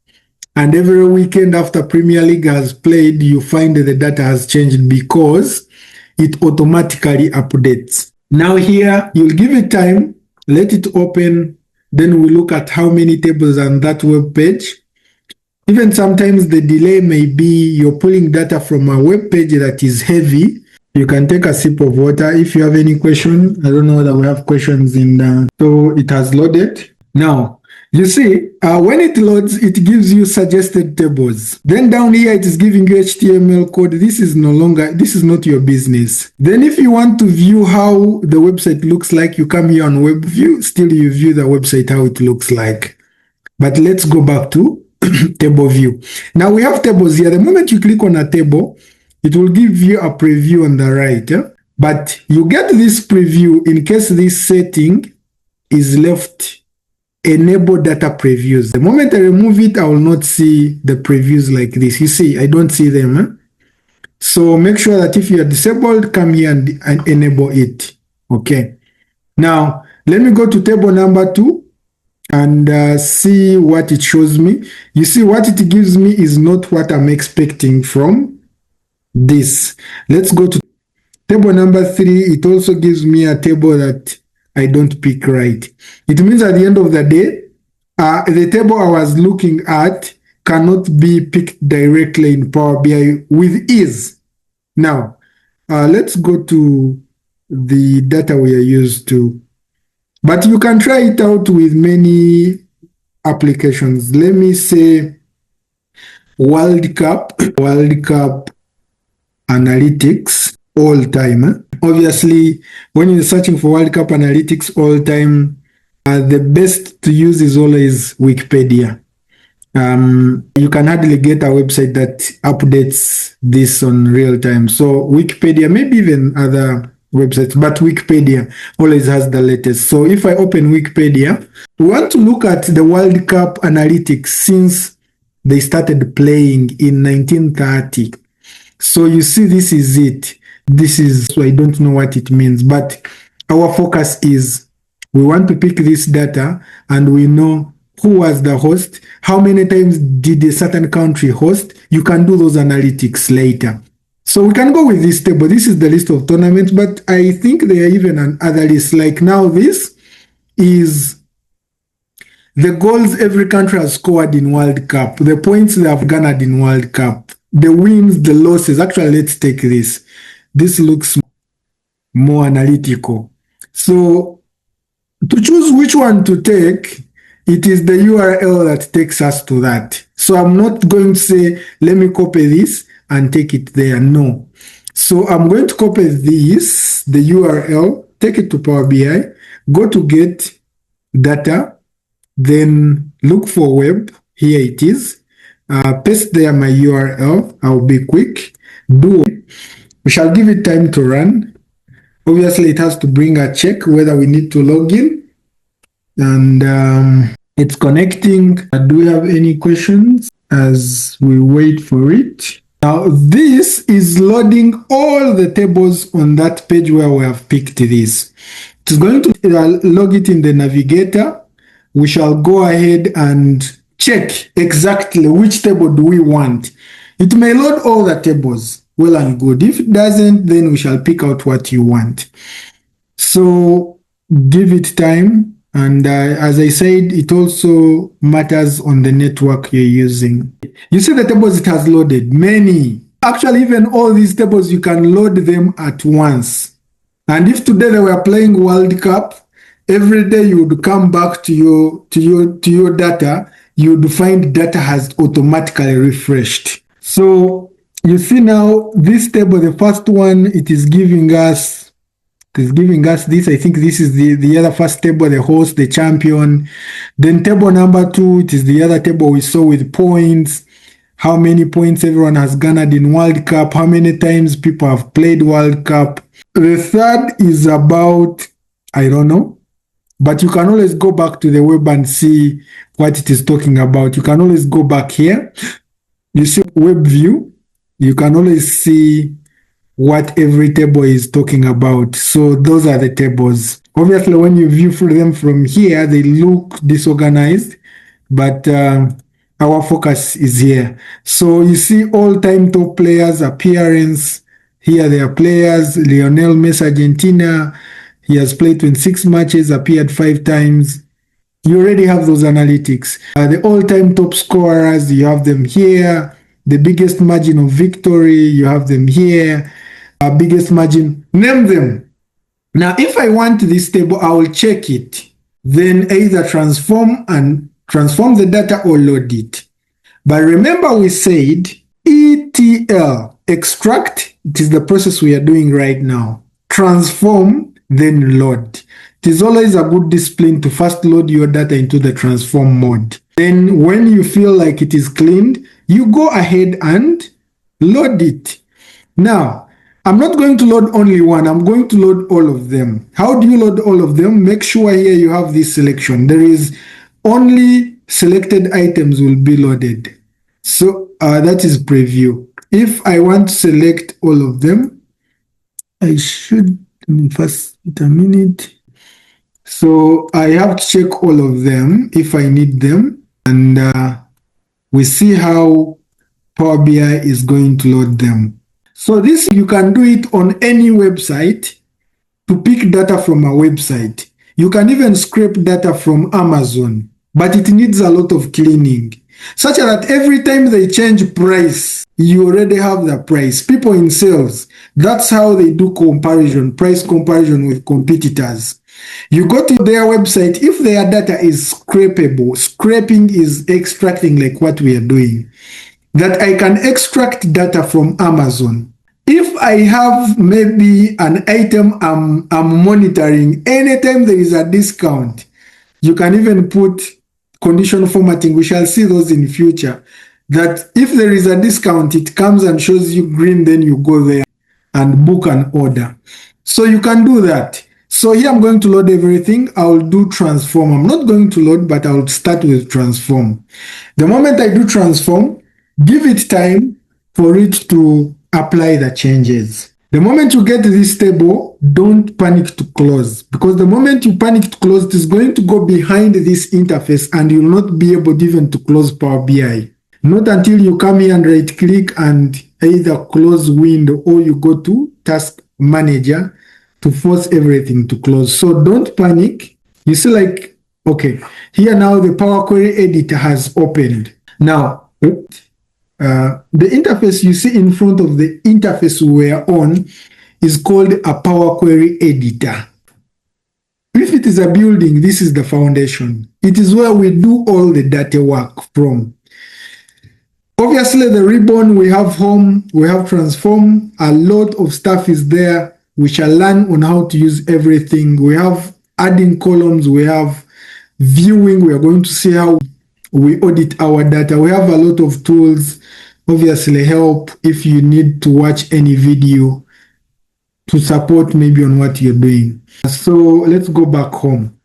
and every weekend after Premier League has played, you find that the data has changed because it automatically updates. Now here, you'll give it time, let it open, then we look at how many tables on that web page. Even sometimes the delay may be you're pulling data from a web page that is heavy. You can take a sip of water if you have any question. I don't know whether we have questions in the... So it has loaded. Now, you see, when it loads, it gives you suggested tables. Then down here, it is giving you HTML code. This is not your business. Then if you want to view how the website looks like, you come here on web view. Still, you view the website how it looks like. But let's go back to table view. Now we have tables here. The moment you click on a table, it will give you a preview on the right. But you get this preview in case this setting is left enable data previews. The moment I remove it, I will not see the previews like this. You see, I don't see them. So make sure that if you are disabled, come here and enable it. Okay. Now, let me go to table number 2. And see what it shows me. You see, what it gives me is not what I'm expecting from this. Let's go to table number 3. It also gives me a table that I don't pick right. It means at the end of the day, the table I was looking at cannot be picked directly in Power BI with ease. Now, let's go to the data we are used to. But you can try it out with many applications. Let me say World Cup analytics all time. Obviously, when you're searching for World Cup analytics all time, the best to use is always Wikipedia. You can hardly get a website that updates this on real time. So Wikipedia, maybe even other websites, but Wikipedia always has the latest. So if I open Wikipedia, we want to look at the World Cup analytics since they started playing in 1930. So you see, this is it. So I don't know what it means, but our focus is we want to pick this data and we know who was the host, how many times did a certain country host. You can do those analytics later. So we can go with this table. This is the list of tournaments, but I think there are even another list. Like now, this is the goals every country has scored in World Cup, the points they have garnered in World Cup, the wins, the losses. Actually, let's take this. This looks more analytical. So to choose which one to take, it is the URL that takes us to that. So I'm not going to say, let me copy this and take it there. No. So I'm going to copy this, the URL, take it to Power BI, go to get data, then look for web. Here it is. Paste there my URL. I'll be quick. We shall give it time to run. Obviously, it has to bring a check whether we need to log in. And it's connecting. Do we have any questions as we wait for it? Now, this is loading all the tables on that page where we have picked this. It's going to log it in the navigator. We shall go ahead and check exactly which table do we want. It may load all the tables. Well and good. If it doesn't, then we shall pick out what you want. So give it time. And as I said, it also matters on the network you're using. You see the tables it has loaded, many. Actually, even all these tables, you can load them at once. And if today they were playing World Cup, every day you would come back to your data, you would find data has automatically refreshed. So you see now this table, the first one, it is giving us this. I think this is the other first table, the host, the champion. Then table number 2, it is the other table we saw with points, how many points everyone has garnered in World Cup, how many times people have played World Cup. The third is about, I don't know, but you can always go back to the web and see what it is talking about. You can always go back here. You see web view. You can always see what every table is talking about. So those are the tables. Obviously, when you view them from here, they look disorganized, but our focus is here. So you see all-time top players, appearance. Here they are players. Lionel Messi, Argentina. He has played 26 matches, appeared 5 times. You already have those analytics. The all-time top scorers, you have them here. The biggest margin of victory, you have them here. Biggest margin, name them. Now, if I want this table, I will check it. Then either transform the data or load it. But remember we said ETL, extract, it is the process we are doing right now. Transform, then load. It is always a good discipline to first load your data into the transform mode. Then when you feel like it is cleaned, you go ahead and load it. Now, I'm not going to load only one. I'm going to load all of them. How do you load all of them? Make sure here you have this selection. There is only selected items will be loaded. So that is preview. If I want to select all of them, I should, first wait a minute. So I have to check all of them if I need them. And we see how Power BI is going to load them. So this, you can do it on any website to pick data from a website. You can even scrape data from Amazon, but it needs a lot of cleaning, such that every time they change price, you already have the price. People in sales, that's how they do comparison, price comparison with competitors. You go to their website, if their data is scrapable, scraping is extracting like what we are doing, that I can extract data from Amazon. If I have maybe an item I'm monitoring, anytime there is a discount, you can even put condition formatting. We shall see those in future. That if there is a discount, it comes and shows you green, then you go there and book an order. So you can do that. So here I'm going to load everything. I'll do transform. I'm not going to load, but I'll start with transform. The moment I do transform, give it time for it to apply the changes. The moment you get this table, don't panic to close, because the moment you panic to close, it is going to go behind this interface and you'll not be able even to close Power BI. Not until you come here and right click and either close window or you go to task manager to force everything to close. So don't panic. You see, like, okay, here now the Power Query editor has opened. Now, the interface you see in front of the interface we are on is called a Power Query editor. If it is a building, this is the foundation. It is where we do all the data work from. Obviously, the ribbon, we have home, we have transform, a lot of stuff is there. We shall learn on how to use everything. We have adding columns, we have viewing, we are going to see how we audit our data. We have a lot of tools, obviously help if you need to watch any video to support maybe on what you're doing. So let's go back home.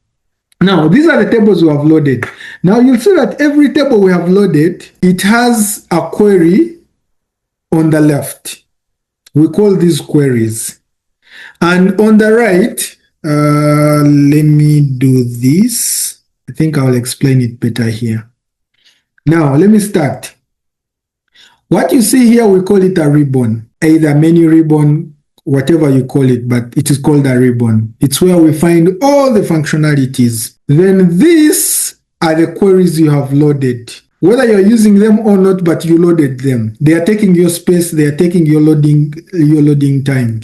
Now, these are the tables we have loaded. Now, you'll see that every table we have loaded, it has a query on the left. We call these queries. And on the right, let me do this. I think I'll explain it better here. Now, let me start. What you see here, we call it a ribbon, either menu ribbon, whatever you call it, but it is called a ribbon. It's where we find all the functionalities. Then these are the queries you have loaded, whether you're using them or not, but you loaded them. They are taking your space, they are taking your loading time.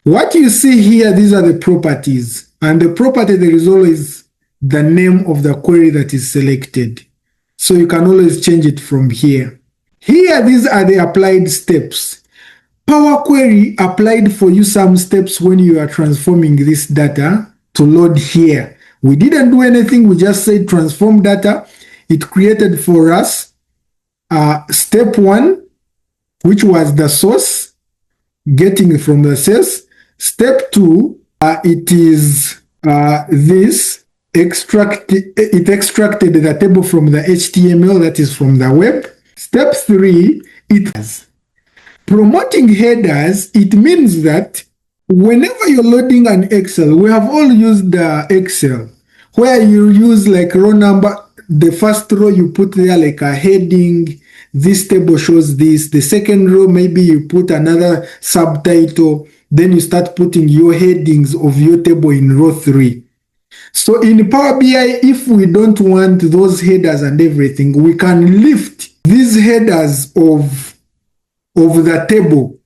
What you see here, these are the properties. And the property, there is always the name of the query that is selected. So you can always change it from here. Here, these are the applied steps. Power Query applied for you some steps when you are transforming this data to load here. We didn't do anything. We just said transform data. It created for us step 1, which was the source, getting from the source. Step 2, it is this it extracted the table from the HTML, that is from the web. Step 3, it has promoting headers. It means that whenever you're loading an Excel, we have all used the Excel where you use like row number, the first row you put there like a heading, this table shows this, the second row maybe you put another subtitle, then you start putting your headings of your table in row 3. So in Power BI, if we don't want those headers and everything, we can lift these headers of the table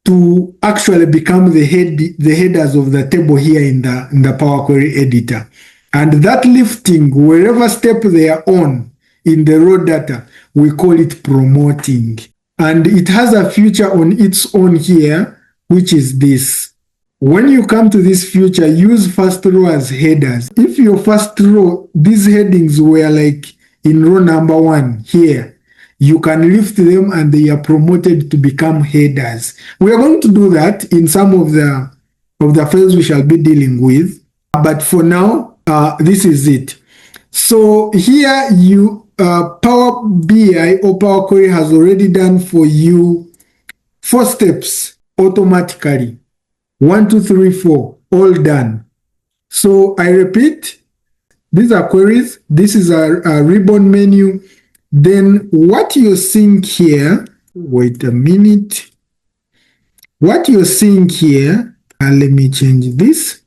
to actually become the headers of the table here in the Power Query editor. And that lifting, wherever step they are on in the raw data, we call it promoting. And it has a feature on its own here, which is this. When you come to this feature, use first row as headers. If your first row, these headings were like in row number 1 here, you can lift them and they are promoted to become headers. We are going to do that in some of the files we shall be dealing with. But for now, this is it. So here you Power BI or Power Query has already done for you 4 steps automatically. 1, 2, 3, 4, all done. So I repeat, these are queries. This is a ribbon menu. Then what you're seeing here, wait a minute. What you're seeing here, let me change this.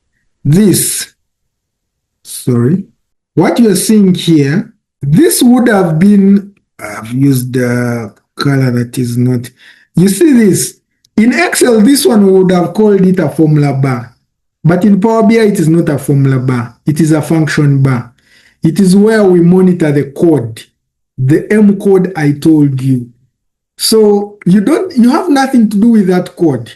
What you're seeing here, this would have been, I've used the color that is not, you see this? In Excel, this one would have called it a formula bar. But in Power BI, it is not a formula bar. It is a function bar. It is where we monitor the code, the M code I told you. So you have nothing to do with that code.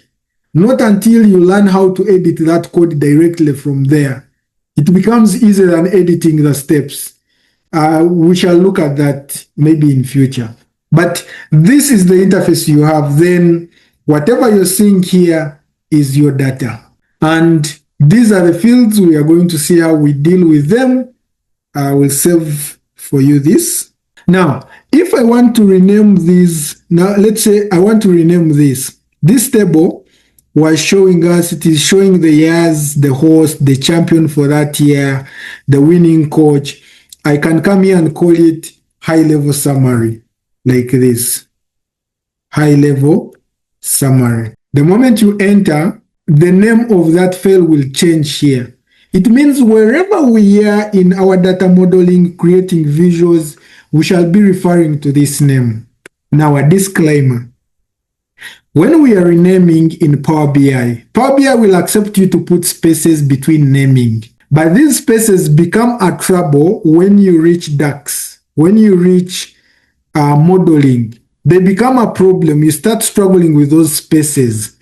Not until you learn how to edit that code directly from there. It becomes easier than editing the steps. We shall look at that maybe in future. But this is the interface you have. Then whatever you're seeing here is your data. And these are the fields. We are going to see how we deal with them. I will save for you this. Now, if I want to rename these, now let's say I want to rename this. This table was showing us, it is showing the years, the host, the champion for that year, the winning coach. I can come here and call it high-level summary, like this. High-level summary. The moment you enter, the name of that file will change here. It means wherever we are in our data modeling, creating visuals, we shall be referring to this name. Now, a disclaimer. When we are renaming in Power BI, Power BI will accept you to put spaces between naming. But these spaces become a trouble when you reach DAX, when you reach modeling. They become a problem. You start struggling with those spaces.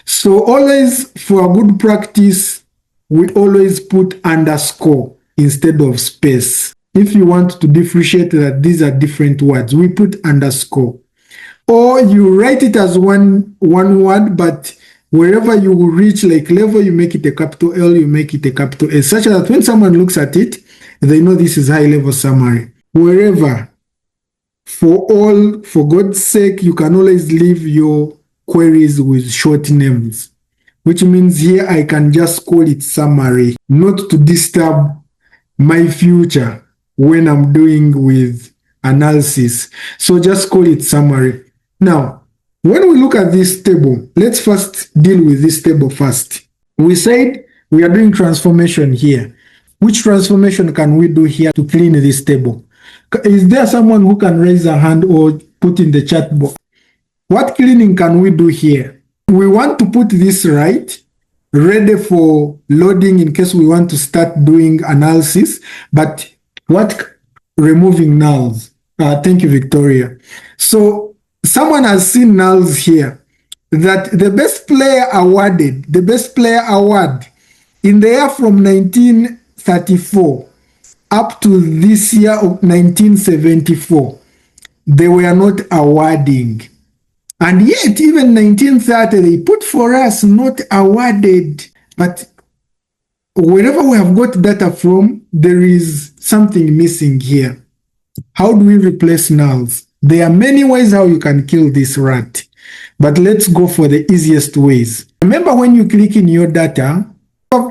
So always, for a good practice, we always put underscore instead of space. If you want to differentiate that these are different words, we put underscore. Or you write it as one word, but wherever you will reach like level, you make it a capital L, you make it a capital S, such that when someone looks at it, they know this is high-level summary. Wherever, for God's sake, you can always leave your queries with short names, which means here I can just call it summary, not to disturb my future when I'm doing with analysis. So just call it summary. Now, when we look at this table, let's first deal with this table first. We said we are doing transformation here. Which transformation can we do here to clean this table? Is there someone who can raise a hand or put in the chat box? What cleaning can we do here? We want to put this right, ready for loading in case we want to start doing analysis. But what? Removing nulls. Thank you, Victoria. So someone has seen nulls here. That the best player awarded, the best player award in the year from 1934 up to this year of 1974, they were not awarding. And yet, even 1930, they put for us not awarded. But wherever we have got data from, there is something missing here. How do we replace nulls? There are many ways how you can kill this rat, but let's go for the easiest ways. Remember, when you click in your data,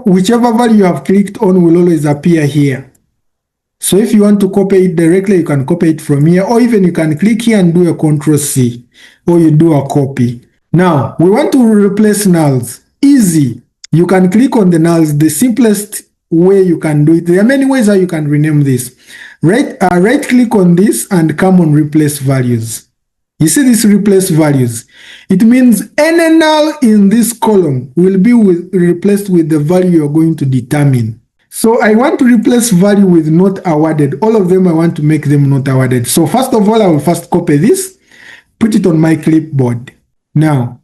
whichever value you have clicked on will always appear here. So if you want to copy it directly, you can copy it from here, or even you can click here and do a Ctrl+C, or you do a copy. Now, we want to replace nulls. Easy. You can click on the nulls, the simplest way you can do it. There are many ways how you can rename this. Right click on this and come on replace values. You see this replace values? It means any null in this column will be replaced with the value you're going to determine. So I want to replace value with not awarded. All of them, I want to make them not awarded. So first of all, I will first copy this, put it on my clipboard. Now,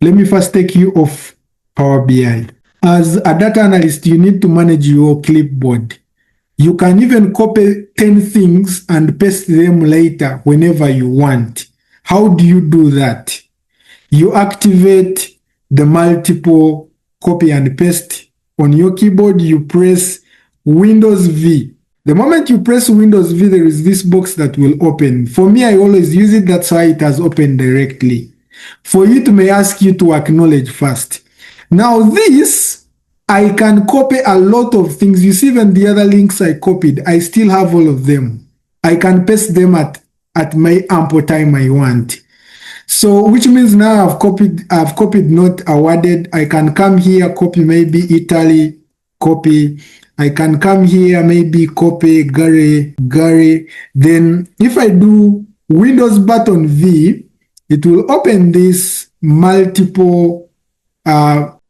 let me first take you off Power BI. As a data analyst, you need to manage your clipboard. You can even copy 10 things and paste them later whenever you want. How do you do that? You activate the multiple copy and paste. On your keyboard, you press Windows V. The moment you press Windows V, there is this box that will open. For me, I always use it. That's why it has opened directly. For you, it may ask you to acknowledge first. Now this, I can copy a lot of things. You see, even the other links I copied, I still have all of them. I can paste them at my ample time I want. So, which means now I've copied not awarded. I can come here, copy maybe Italy, copy. I can come here, maybe copy Gary. Then if I do Windows button V, it will open this multiple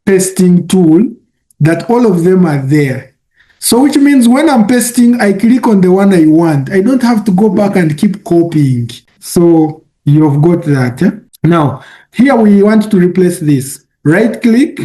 pasting tool that all of them are there. So which means when I'm pasting, I click on the one I want. I don't have to go back and keep copying. So you've got that. Now, here we want to replace this. Right click,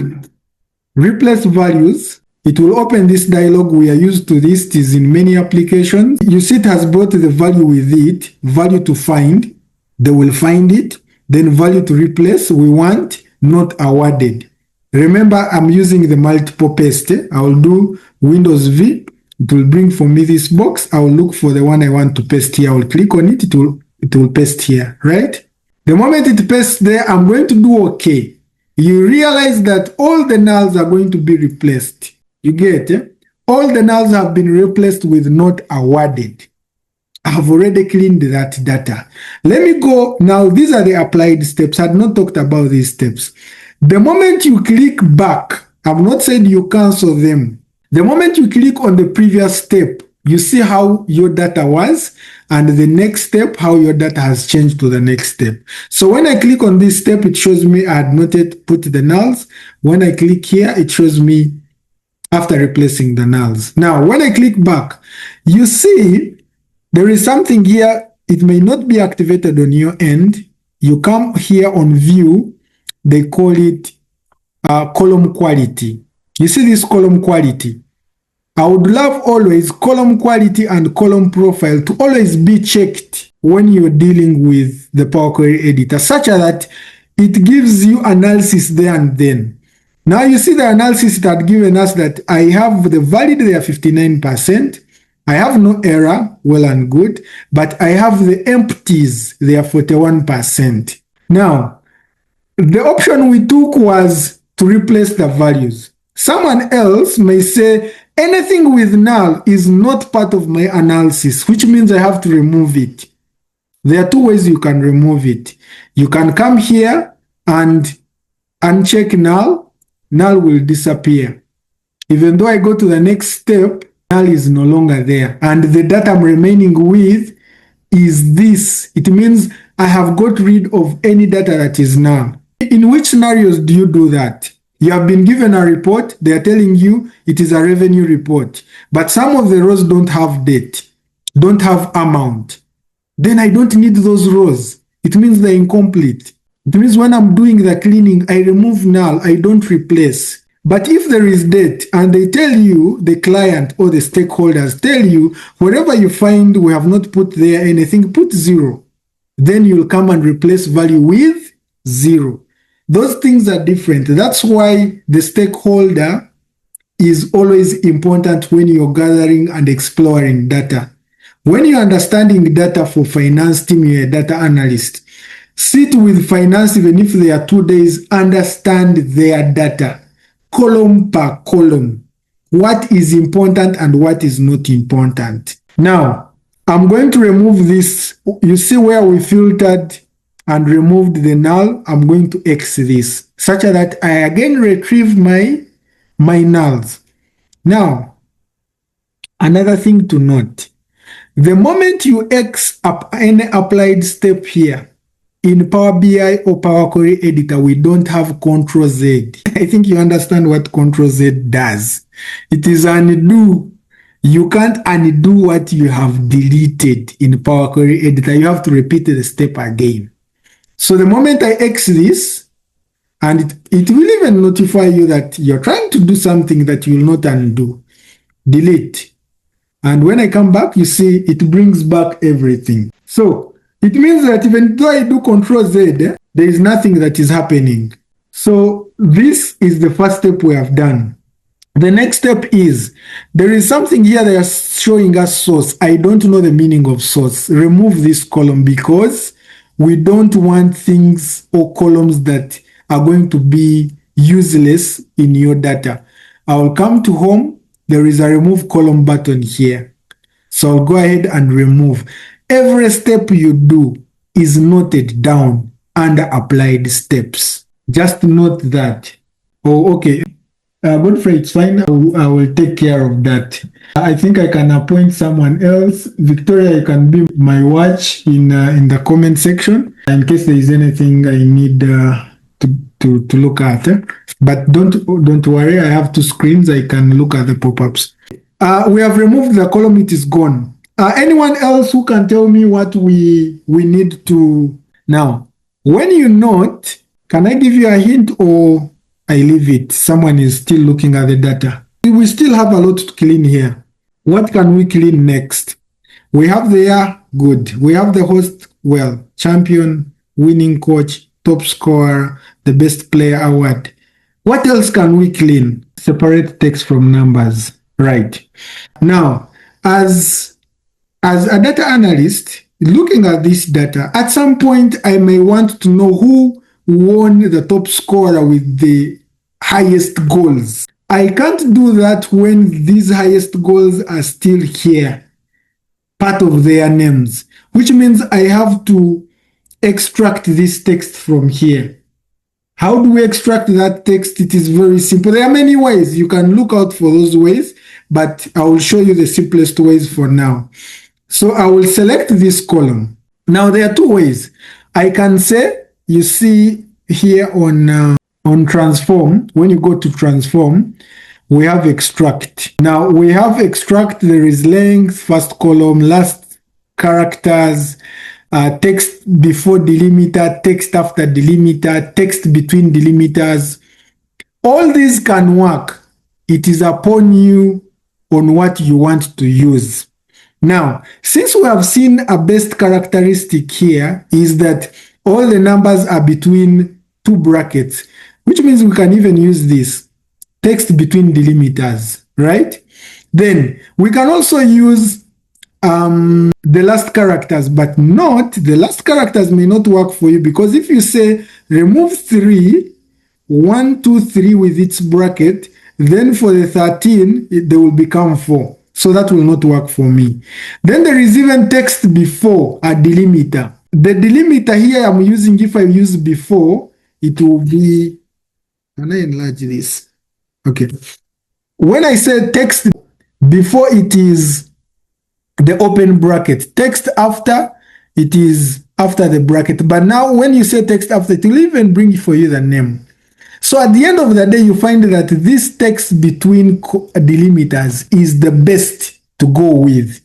replace values. It will open this dialog. We are used to this. It is in many applications. You see it has brought the value with it, value to find. They will find it. Then value to replace. We want not awarded. Remember, I'm using the multiple paste. I will do Windows V. It will bring for me this box. I will look for the one I want to paste here. I will click on it. It will paste here, right? The moment it pastes there, I'm going to do OK. You realize that all the nulls are going to be replaced. You get it? All the nulls have been replaced with not awarded. I have already cleaned that data. Let me go. Now, these are the applied steps. I had not talked about these steps. The moment you click back, I've not said you cancel them. The moment you click on the previous step, you see how your data was, and the next step, how your data has changed to the next step. So when I click on this step, it shows me I had not yet put the nulls. When I click here, it shows me after replacing the nulls. Now, when I click back, you see there is something here. It may not be activated on your end. You come here on view. They call it column quality. You see this column quality? I would love always column quality and column profile to always be checked when you're dealing with the Power Query editor, such that it gives you analysis there and then. Now you see the analysis it had given us that I have the valid there 59%. I have no error, well and good, but I have the empties there 41%. Now, the option we took was to replace the values. Someone else may say anything with null is not part of my analysis, which means I have to remove it. There are two ways you can remove it. You can come here and uncheck null. Null will disappear. Even though I go to the next step, null is no longer there. And the data I'm remaining with is this. It means I have got rid of any data that is null. In which scenarios do you do that? You have been given a report. They are telling you it is a revenue report. But some of the rows don't have date, don't have amount. Then I don't need those rows. It means they're incomplete. It means when I'm doing the cleaning, I remove null, I don't replace. But if there is date and they tell you, the client or the stakeholders tell you, wherever you find we have not put there anything, put 0. Then you'll come and replace value with 0. Those things are different. That's why the stakeholder is always important when you're gathering and exploring data. When you're understanding data for finance team, you're a data analyst. Sit with finance, even if they are 2 days, understand their data, column per column. What is important and what is not important. Now, I'm going to remove this. You see where we filtered and removed the null? I'm going to X this, such that I again retrieve my nulls. Now, another thing to note, the moment you X up any applied step here, in Power BI or Power Query Editor, we don't have Control Z. I think you understand what Control Z does. It is undo. You can't undo what you have deleted in Power Query Editor. You have to repeat the step again. So the moment I X this, and it will even notify you that you're trying to do something that you will not undo. Delete. And when I come back, you see it brings back everything. So it means that even though I do Control Z, there is nothing that is happening. So this is the first step we have done. The next step is, there is something here that is showing us source. I don't know the meaning of source. Remove this column because we don't want things or columns that are going to be useless in your data. I will come to home. There is a remove column button here. So I'll go ahead and remove. Every step you do is noted down under applied steps. Just note that. Oh, okay. Godfrey, it's fine. I will take care of that. I think I can appoint someone else. Victoria, you can be my watch in the comment section in case there is anything I need to look at. But don't worry. I have 2 screens. I can look at the pop-ups. We have removed the column. It is gone. Anyone else who can tell me what we need to now? When you note, can I give you a hint or I leave it? Someone is still looking at the data. We still have a lot to clean here. What can we clean next? We have the year, good. We have the host, well, champion, winning coach, top scorer, the best player award. What else can we clean? Separate text from numbers, right? Now, as a data analyst, looking at this data, at some point I may want to know who won the top scorer with the highest goals. I can't do that when these highest goals are still here, part of their names, which means I have to extract this text from here. How do we extract that text? It is very simple. There are many ways. You can look out for those ways, but I will show you the simplest ways for now. So I will select this column. Now there are 2 ways. I can say, you see here on transform, when you go to transform, we have extract. Now we have extract, there is length, first column, last characters, text before delimiter, text after delimiter, text between delimiters. All these can work. It is upon you on what you want to use. Now, since we have seen a best characteristic here is that all the numbers are between 2 brackets, which means we can even use this text between delimiters, right? Then we can also use the last characters, but not the last characters may not work for you, because if you say remove 3, 1, 2, 3 with its bracket, then for the 13, they will become 4. So that will not work for me. Then there is even text before a delimiter. The delimiter here I'm using, if I use before, it will be, can I enlarge this? Okay. When I say text before, it is the open bracket. Text after, it is after the bracket. But now when you say text after, it will even bring for you the name. So at the end of the day, you find that this text between delimiters is the best to go with.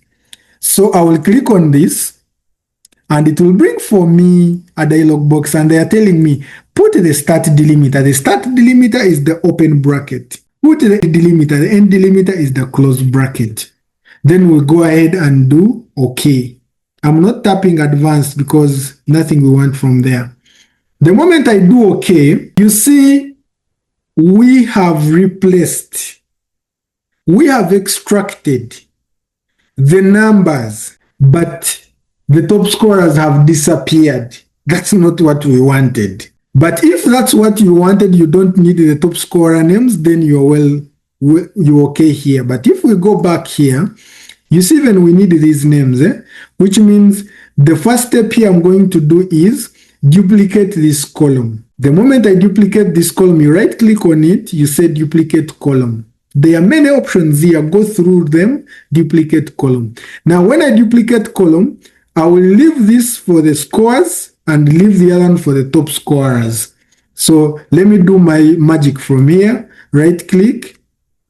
So I will click on this and it will bring for me a dialog box, and they are telling me, put the start delimiter. The start delimiter is the open bracket. Put the delimiter, the end delimiter is the close bracket. Then we'll go ahead and do OK. I'm not tapping advanced because nothing we want from there. The moment I do OK, you see we have replaced we have extracted the numbers, but the top scorers have disappeared. That's not what we wanted. But if that's what you wanted, you don't need the top scorer names, then you're okay here. But if we go back here, you see then we need these names, which means the first step here I'm going to do is duplicate this column. The moment I duplicate this column, you right click on it, you say duplicate column. There are many options here, go through them, duplicate column. Now when I duplicate column, I will leave this for the scores and leave the other one for the top scorers. So let me do my magic from here, right click.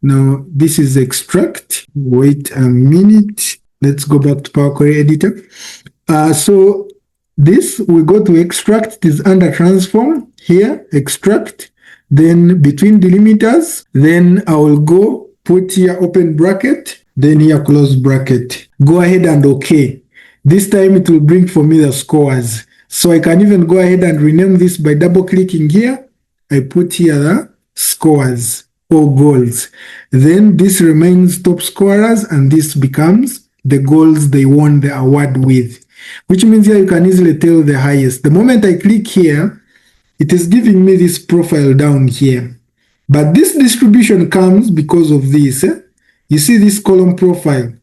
Now this is extract, wait a minute. Let's go back to Power Query Editor. So this, we go to extract, it is under transform, here, extract, then between delimiters, then I will go put here open bracket, then here close bracket. Go ahead and OK. This time it will bring for me the scores. So I can even go ahead and rename this by double clicking here. I put here the scores or goals. Then this remains top scorers and this becomes the goals they won the award with, which means here you can easily tell the highest. The moment I click here, it is giving me this profile down here. But this distribution comes because of this. You see this column profile.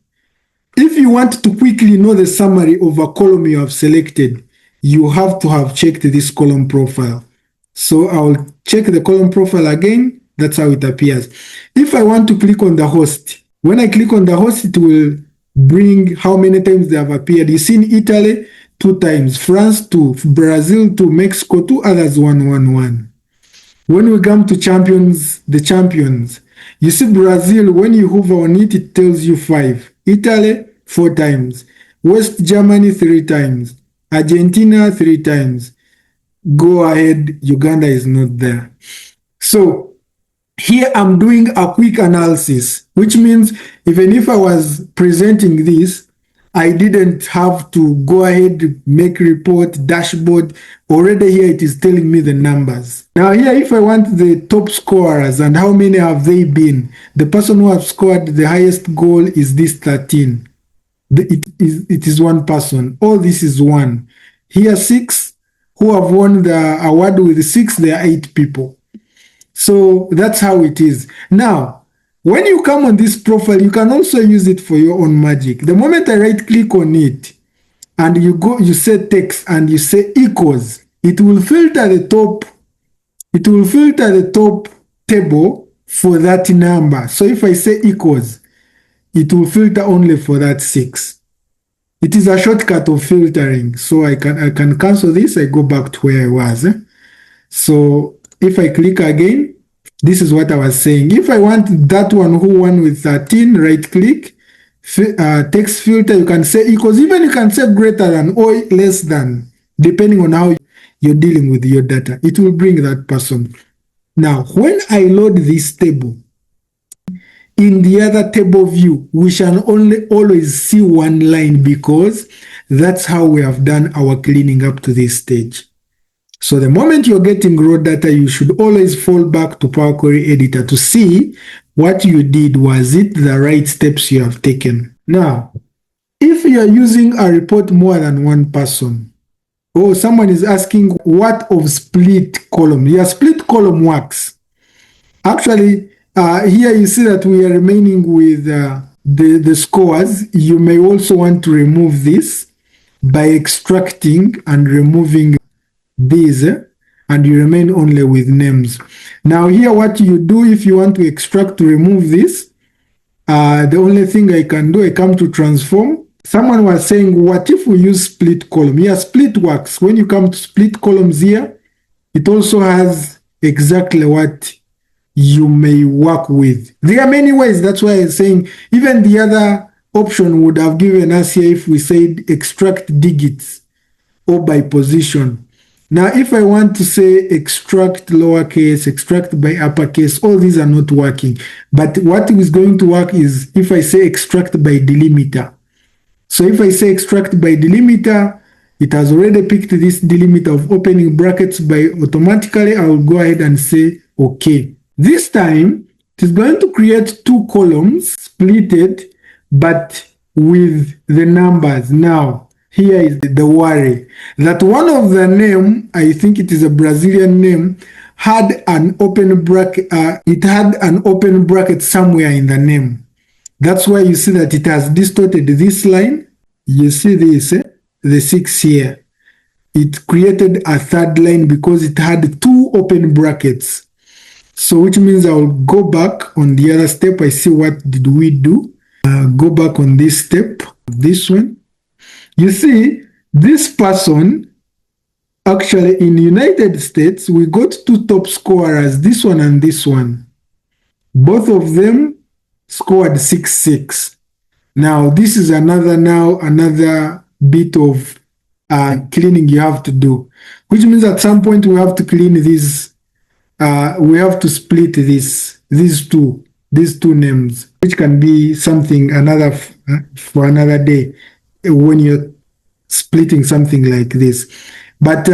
If you want to quickly know the summary of a column you have selected, you have to have checked this column profile. So I'll check the column profile again. That's how it appears. If I want to click on the host, when I click on the host, it will bring how many times they have appeared. You see in Italy, 2 times, France 2, Brazil 2, Mexico 2, others 1, 1, 1. When we come to champions, the champions, you see Brazil, when you hover on it, it tells you 5. Italy, 4 times. West Germany, 3 times. Argentina, 3 times. Go ahead, Uganda is not there. So here I'm doing a quick analysis, which means even if I was presenting this, I didn't have to go ahead, make report, dashboard. Already here it is telling me the numbers. Now here, if I want the top scorers and how many have they been, the person who has scored the highest goal is this 13. It is one person. All this is 1. Here 6 who have won the award with 6, there are 8 people. So that's how it is. Now, when you come on this profile, you can also use it for your own magic. The moment I right click on it and you say text and you say equals, it will filter the top table for that number. So if I say equals, it will filter only for that 6. It is a shortcut of filtering. So I can cancel this. I go back to where I was. So if I click again, this is what I was saying. If I want that one who won with 13, right click, text filter, you can say equals, even you can say greater than or less than, depending on how you're dealing with your data. It will bring that person. Now, when I load this table, in the other table view, we shall always see one line because that's how we have done our cleaning up to this stage. So the moment you're getting raw data, you should always fall back to Power Query Editor to see what you did. Was it the right steps you have taken? Now, if you are using a report more than one person, or someone is asking what of split column? Yeah, split column works. Actually, here you see that we are remaining with the scores. You may also want to remove this by extracting and removing these, and you remain only with names. Now here what you do if you want to extract to remove this, the only thing I can do, I come to transform. Someone was saying, what if we use split column? Yeah, split works. When you come to split columns here, it also has exactly what you may work with. There are many ways. That's why I'm saying even the other option would have given us here if we said extract digits or by position. Now, if I want to say extract lowercase, extract by uppercase, all these are not working. But what is going to work is if I say extract by delimiter. So if I say extract by delimiter, it has already picked this delimiter of opening brackets by automatically. I will go ahead and say OK. This time, It is going to create two columns splitted, but with the numbers. Now, here is the worry that one of the name, I think it is a Brazilian name, had an open bracket. It had an open bracket somewhere in the name. That's why you see that it has distorted this line. You see this, the 6 here. It created a third line because it had two open brackets. So which means I'll go back on the other step. I see what did we do. Go back on this step, this one. You see, this person, actually in United States, we got two top scorers, this one and this one. Both of them scored 6.6. Now, this is another bit of cleaning you have to do, which means at some point we have to clean this. We have to split these two names, which can be something for another day when you're splitting something like this. But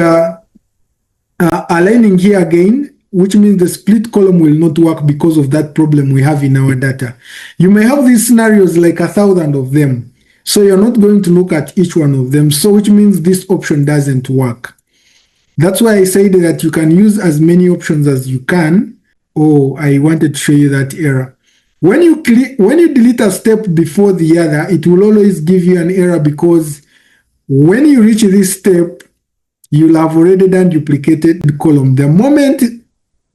aligning here again, which means the split column will not work because of that problem we have in our data. You may have these scenarios like 1,000 of them. So you're not going to look at each one of them. So which means this option doesn't work. That's why I said that you can use as many options as you can. Oh, I wanted to show you that error. When you delete a step before the other, it will always give you an error because when you reach this step, you'll have already done duplicated the column. The moment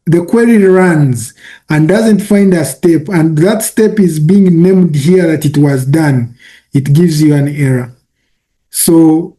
the query runs and doesn't find a step, and that step is being named here that it was done, it gives you an error. So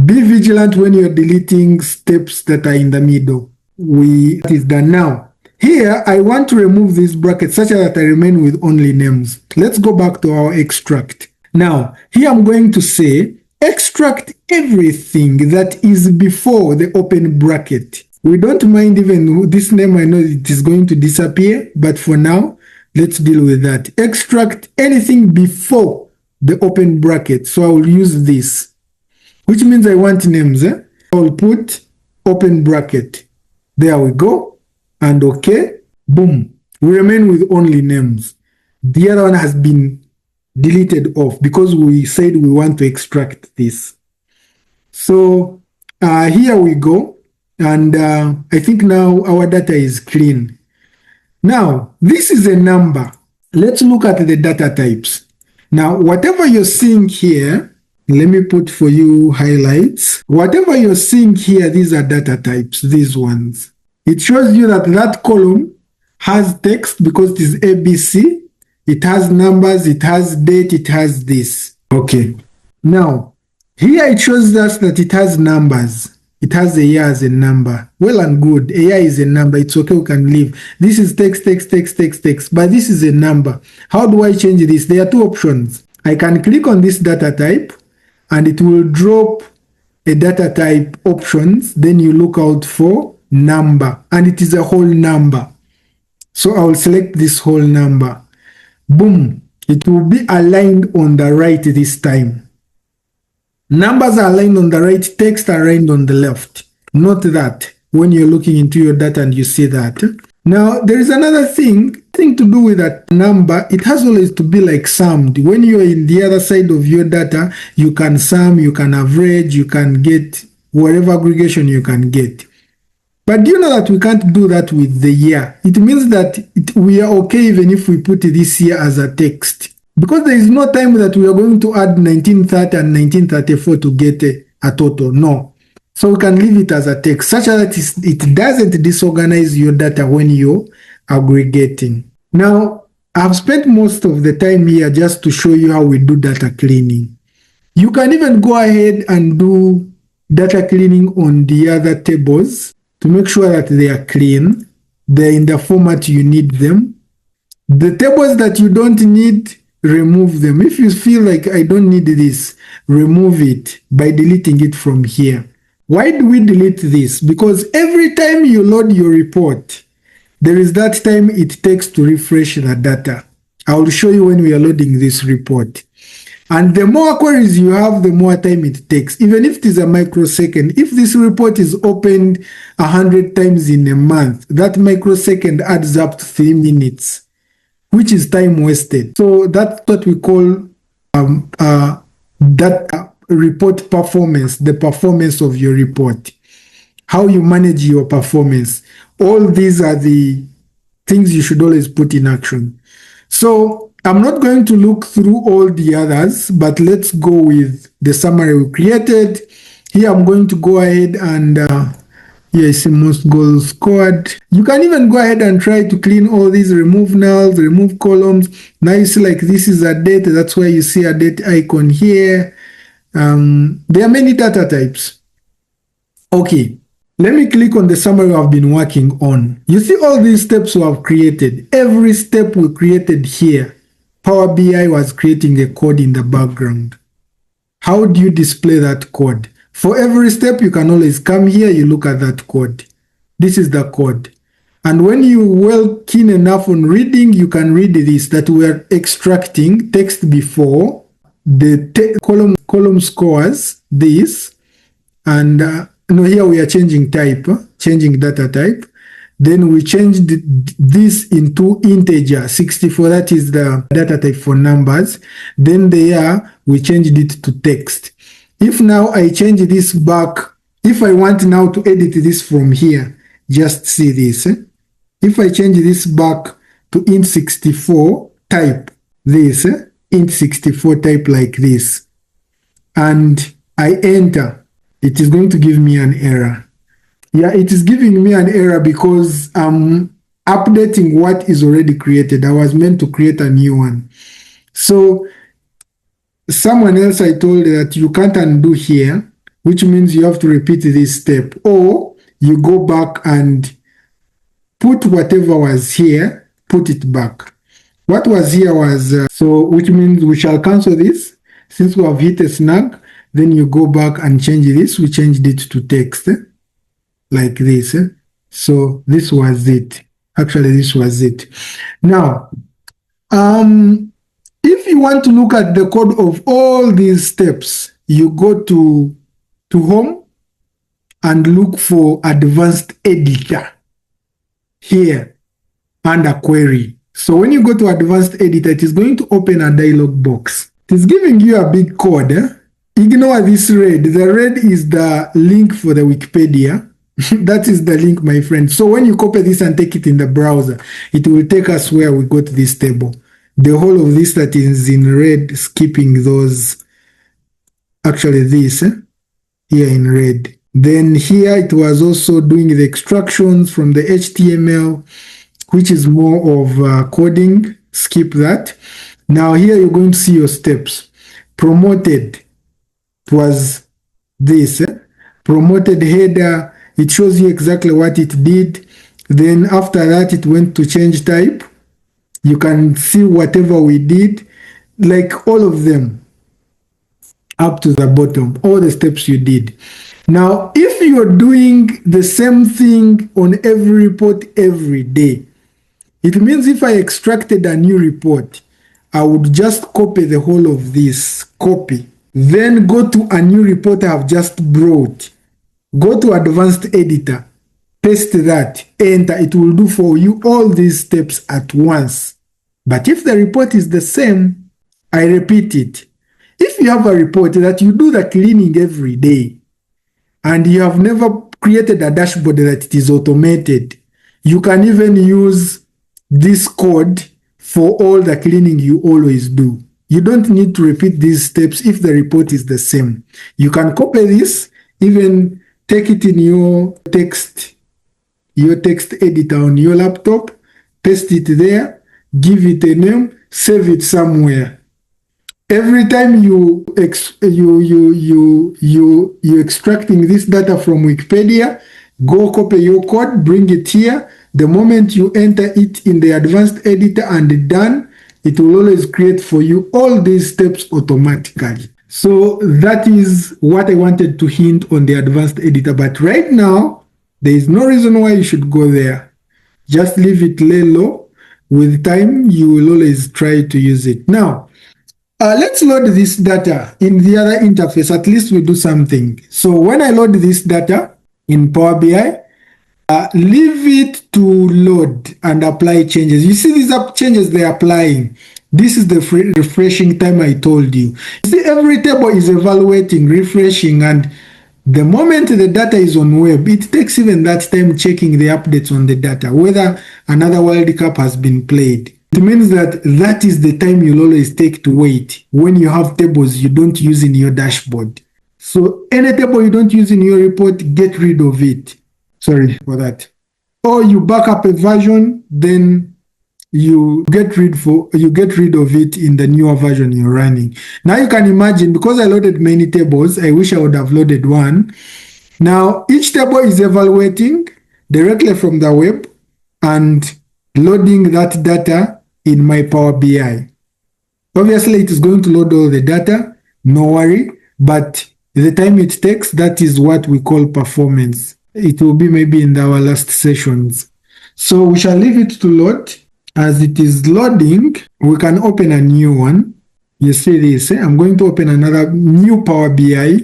be vigilant when you're deleting steps that are in the middle. That is done now. Here, I want to remove this bracket such that I remain with only names. Let's go back to our extract. Now, here I'm going to say, extract everything that is before the open bracket. We don't mind even this name. I know it is going to disappear, but for now, let's deal with that. Extract anything before the open bracket. So I will use this, which means I want names. I'll put open bracket. There we go. And okay, boom. We remain with only names. The other one has been deleted off because we said we want to extract this. So here we go. And I think now our data is clean. Now, this is a number. Let's look at the data types. Now, whatever you're seeing here, let me put for you highlights. Whatever you're seeing here, these are data types, these ones. It shows you that that column has text because it is ABC. It has numbers, it has date, it has this. Okay. Now, here it shows us that it has numbers. It has a year as a number. Well and good. A year is a number. It's okay, we can leave. This is text. But this is a number. How do I change this? There are two options. I can click on this data type and it will drop a data type options. Then you look out for number and it is a whole number. So I will select this whole number. Boom. It will be aligned on the right this time. Numbers are aligned on the right, text are aligned on the left. Note that when you're looking into your data and you see that. Now, there is another thing to do with that number. It has always to be like summed. When you're in the other side of your data, you can sum, you can average, you can get whatever aggregation you can get. But do you know that we can't do that with the year? It means that we are okay even if we put this year as a text. Because there is no time that we are going to add 1930 and 1934 to get a total. No. So we can leave it as a text, such that it doesn't disorganize your data when you're aggregating. Now, I've spent most of the time here just to show you how we do data cleaning. You can even go ahead and do data cleaning on the other tables to make sure that they are clean. They're in the format you need them. The tables that you don't need, remove them. If you feel like I don't need this, remove it by deleting it from here. Why do we delete this? Because every time you load your report, there is that time it takes to refresh the data. I will show you when we are loading this report. And the more queries you have, the more time it takes. Even if it is a microsecond, if this report is opened 100 times in a month, that microsecond adds up to 3 minutes. which is time wasted. So that's what we call that report performance, the performance of your report, how you manage your performance. All these are the things you should always put in action. So I'm not going to look through all the others, but let's go with the summary we created. Here I'm going to go ahead and yes, most goals scored. You can even go ahead and try to clean all these, remove nulls, remove columns. Now you see like this is a date. That's why you see a date icon here. There are many data types. Okay, let me click on the summary I've been working on. You see all these steps we have created. Every step we created here, Power BI was creating a code in the background. How do you display that code? For every step, you can always come here, you look at that code. This is the code. And when you well keen enough on reading, you can read this, that we are extracting text before, the column scores, this, and here we are changing type, changing data type. Then we changed this into integer 64, that is the data type for numbers. Then there we changed it to text. If now I change this back, if I want now to edit this from here, just see this. If I change this back to int64, type this, int64 type like this, and I enter, it is going to give me an error. Yeah, it is giving me an error because I'm updating what is already created. I was meant to create a new one. So someone else I told that you can't undo here, which means you have to repeat this step, or you go back and put whatever was here, put it back. What was here was, which means we shall cancel this. Since we have hit a snag, then you go back and change this. We changed it to text. Like this. So this was it. Actually, this was it. Now, if you want to look at the code of all these steps, you go to Home and look for Advanced Editor here under Query. So when you go to Advanced Editor, it is going to open a dialog box. It is giving you a big code. Ignore this red. The red is the link for the Wikipedia. That is the link, my friend. So when you copy this and take it in the browser, it will take us where we got this table. The whole of this that is in red, skipping those, actually this, here in red. Then here it was also doing the extractions from the HTML, which is more of coding. Skip that. Now here you're going to see your steps. Promoted, it was this, promoted header. It shows you exactly what it did. Then after that, it went to change type. You can see whatever we did, like all of them, up to the bottom, all the steps you did. Now, if you're doing the same thing on every report every day, it means if I extracted a new report, I would just copy the whole of this, copy, then go to a new report I have just brought. Go to Advanced Editor, paste that, enter. It will do for you all these steps at once. But if the report is the same, I repeat it. If you have a report that you do the cleaning every day and you have never created a dashboard that it is automated, you can even use this code for all the cleaning you always do. You don't need to repeat these steps if the report is the same. You can copy this, even take it in your text editor on your laptop, paste it there, give it a name, save it somewhere. Every time you extracting this data from Wikipedia, go copy your code, bring it here. The moment you enter it in the Advanced Editor and done, it will always create for you all these steps automatically. So that is what I wanted to hint on the Advanced Editor. But right now, there is no reason why you should go there. Just leave it lay low. With time, you will always try to use it. Now, let's load this data in the other interface. At least we do something. So when I load this data in Power BI, Leave it to load and apply changes. You see these changes they're applying. This is the refreshing time I told you. You see, every table is evaluating, refreshing, and the moment the data is on web, it takes even that time checking the updates on the data, whether another World Cup has been played. It means that that is the time you'll always take to wait when you have tables you don't use in your dashboard. So any table you don't use in your report, get rid of it. Sorry for that. Or you back up a version, then you get rid of it in the newer version you're running. Now you can imagine, because I loaded many tables, I wish I would have loaded one. Now each table is evaluating directly from the web and loading that data in my Power BI. Obviously it is going to load all the data, no worry, but the time it takes, that is what we call performance. It will be maybe in our last sessions. So we shall leave it to load. As it is loading, we can open a new one. You see this, I'm going to open another new Power BI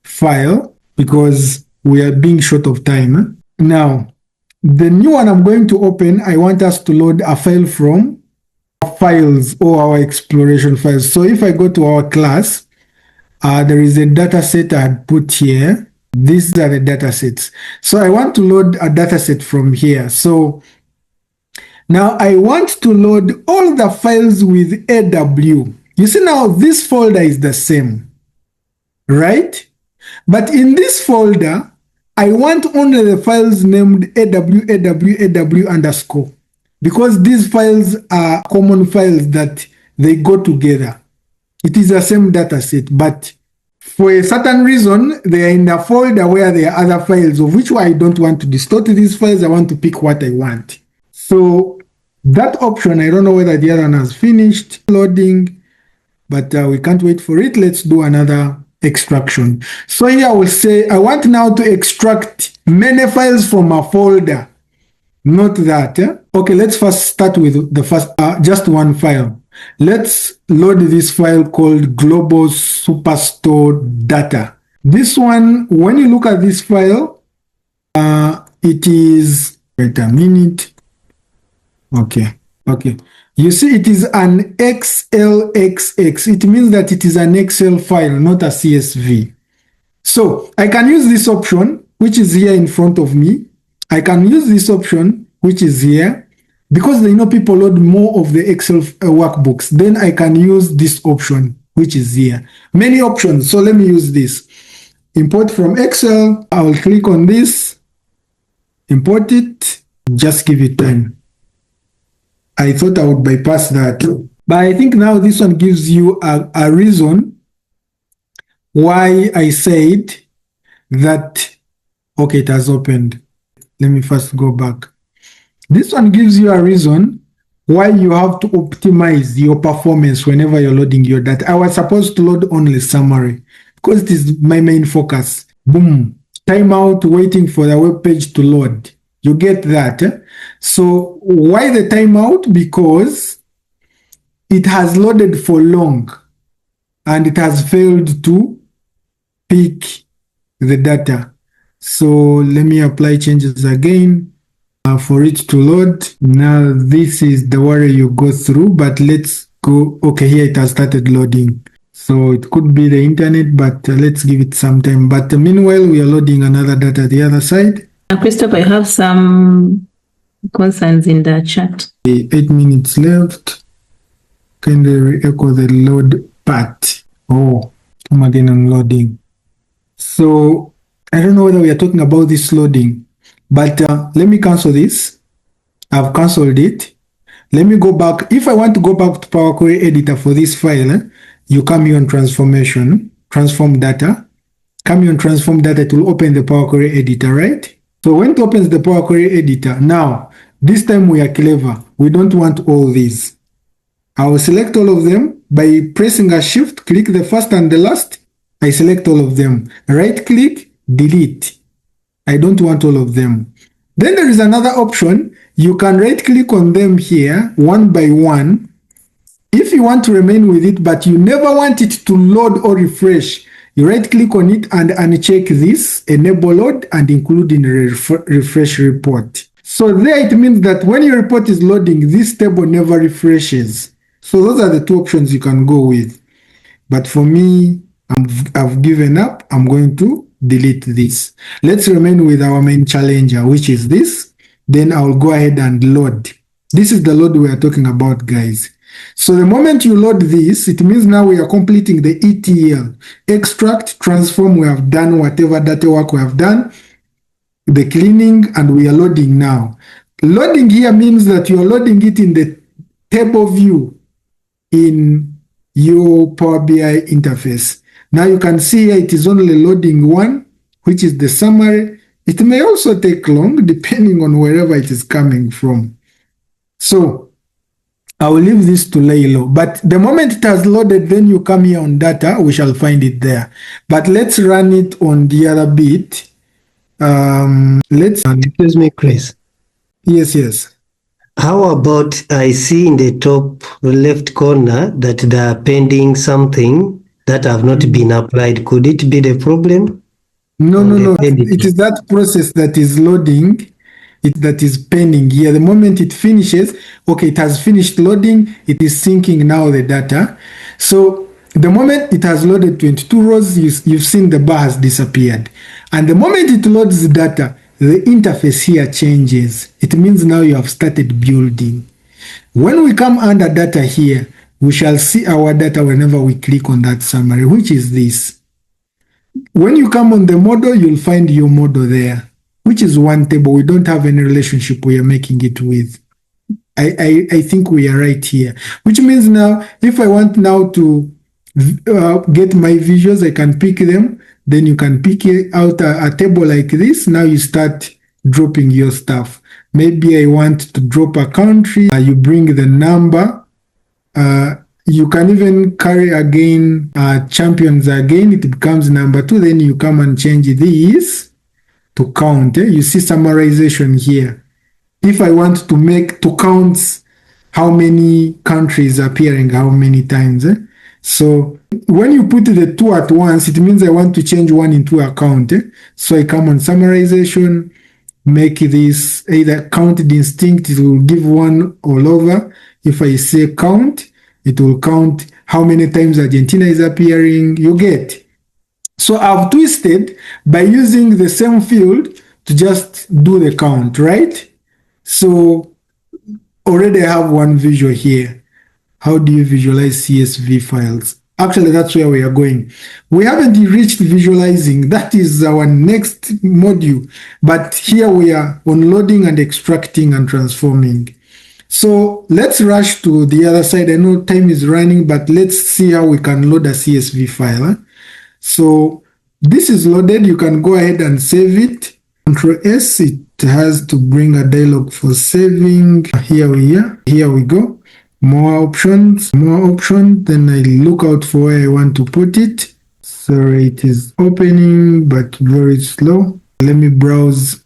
file because we are being short of time. Now, the new one I'm going to open, I want us to load a file from files or our exploration files. So if I go to our class, there is a data set I had put here. These are the data sets. So I want to load a data set from here. So now I want to load all the files with AW. You see now this folder is the same, right? But in this folder, I want only the files named AW underscore, because these files are common files that they go together. It is the same data set, but for a certain reason, they are in a folder where there are other files, of which I don't want to distort these files. I want to pick what I want. So that option, I don't know whether the other one has finished loading, but we can't wait for it. Let's do another extraction. So here I will say, I want now to extract many files from a folder. Not that. Okay, let's first start with the first, just one file. Let's load this file called Global Superstore Data. This one, when you look at this file, it is, wait a minute. Okay. You see, it is an XLXX. It means that it is an Excel file, not a CSV. So I can use this option, which is here in front of me. I can use this option, which is here. Because people load more of the Excel workbooks, then I can use this option, which is here. Many options, so let me use this. Import from Excel, I will click on this, import it, just give it time. I thought I would bypass that, but I think now this one gives you a reason why I said that. Okay, it has opened. Let me first go back. This one gives you a reason why you have to optimize your performance whenever you're loading your data. I was supposed to load only summary because it is my main focus. Boom. Timeout, waiting for the web page to load. You get that? So why the timeout? Because it has loaded for long and it has failed to pick the data. So let me apply changes again. For it to load. Now this is the worry you go through, but let's go. Okay, here it has started loading. So it could be the internet, but let's give it some time. But meanwhile, we are loading another data the other side. Christopher, you have some concerns in the chat. 8 minutes left. Kindly re-echo the load part. Oh, come again on loading. So I don't know whether we are talking about this loading. But let me cancel this. I've canceled it. Let me go back. If I want to go back to Power Query Editor for this file, you come here on transformation, transform data. Come here on transform data, it will open the Power Query Editor, right? So when it opens the Power Query Editor, now, this time we are clever. We don't want all these. I will select all of them by pressing a shift, click the first and the last. I select all of them. Right click, delete. I don't want all of them. Then there is another option. You can right click on them here one by one. If you want to remain with it, but you never want it to load or refresh, You right click on it and uncheck this, enable load and include in refresh report. So there it means that when your report is loading, this table never refreshes. So those are the two options you can go with. But for me, I've given up. I'm going to delete this. Let's remain with our main challenger, which is this. Then I'll go ahead and load. This is the load we are talking about, guys. So the moment you load this, it means now we are completing the ETL. Extract, transform, we have done whatever data work we have done, the cleaning, and we are loading now. Loading here means that you are loading it in the table view in your Power BI interface. Now you can see here it is only loading one, which is the summary. It may also take long depending on wherever it is coming from. So I will leave this to lay low. But the moment it has loaded, then you come here on data, we shall find it there. But let's run it on the other bit. Excuse me, Chris. Yes. How about I see in the top left corner that they are pending something that have not been applied? Could it be the problem? No. It is that process that is loading. That is pending here. The moment it finishes, okay, it has finished loading, it is syncing now the data. So the moment it has loaded 22 rows, you've seen the bar has disappeared. And the moment it loads the data, the interface here changes. It means now you have started building. When we come under data here, we shall see our data whenever we click on that summary, which is this. When you come on the model, you'll find your model there, which is one table. We don't have any relationship we are making it with. I think we are right here, which means now if I want now to get my visuals, I can pick them. Then you can pick out a table like this. Now you start dropping your stuff. Maybe I want to drop a country. You bring the number. You can even carry again champions again. It becomes number 2. Then you come and change these to count. You see summarization here. If I want to count how many countries appearing how many times. So when you put the 2 at once, it means I want to change one into a count. So I come on summarization, make this either count distinct, it will give 1 all over. If I say count, it will count how many times Argentina is appearing, you get. So I've twisted by using the same field to just do the count, right? So already I have one visual here. How do you visualize CSV files? Actually, that's where we are going. We haven't reached visualizing. That is our next module. But here we are on loading and extracting and transforming. So let's rush to the other side. I know time is running, but let's see how we can load a CSV file. So this is loaded. You can go ahead and save it. Control S. It has to bring a dialog for saving. Here we go. More options. Then I look out for where I want to put it. Sorry, it is opening, but very slow. Let me browse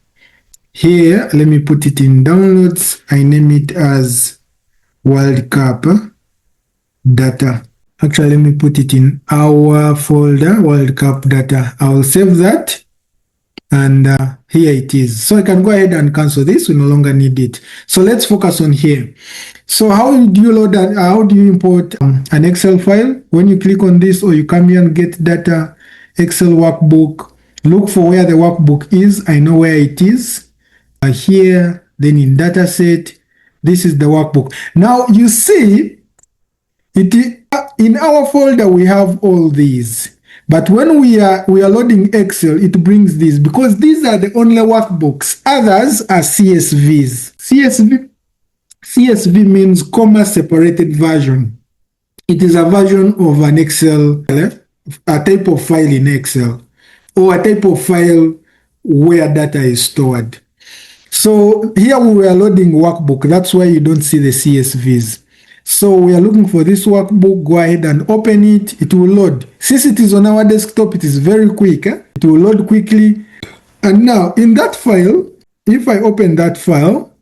here. Let me put it in downloads. I name it as World Cup data. Actually, let me put it in our folder, World Cup data. I will save that. And here it is. So I can go ahead and cancel this. We no longer need it. So let's focus on here. So how do you load that? How do you import an Excel file? When you click on this or you come here and get data, Excel workbook, look for where the workbook is. I know where it is. Here, then in dataset, this is the workbook. Now you see, in our folder we have all these. But when we are loading Excel, it brings these because these are the only workbooks. Others are CSVs. CSV means comma separated version. It is a version of an Excel, a type of file in Excel, or a type of file where data is stored. So here we are loading workbook. That's why you don't see the CSVs. So we are looking for this workbook. Go ahead and open it. It will load. Since it is on our desktop, it is very quick. It will load quickly. And now in that file, if I open that file,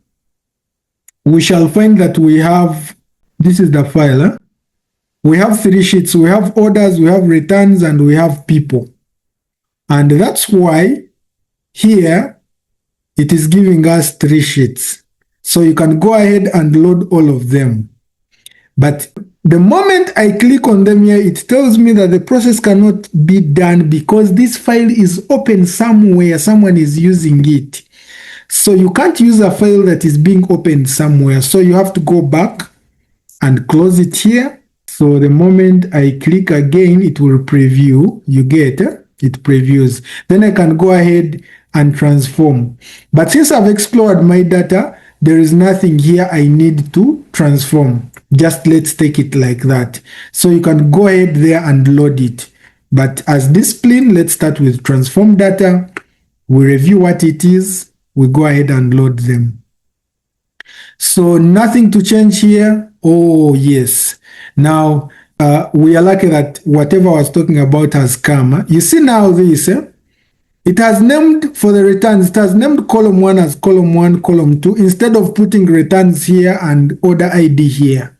we shall find that we have, this is the file. We have three sheets. We have orders, we have returns, and we have people. And that's why here it is giving us three sheets. So you can go ahead and load all of them. But the moment I click on them here, it tells me that the process cannot be done because this file is open somewhere. Someone is using it. So you can't use a file that is being opened somewhere. So you have to go back and close it here. So the moment I click again, it will preview. You get it previews. Then I can go ahead and transform. But since I've explored my data, there is nothing here I need to transform. Just let's take it like that. So you can go ahead there and load it. But as discipline, let's start with transform data. We review what it is. We go ahead and load them. So nothing to change here. Oh, yes. Now, we are lucky that whatever I was talking about has come. You see now this, it has named for the returns, it has named column 1 as column 1, column 2, instead of putting returns here and order ID here.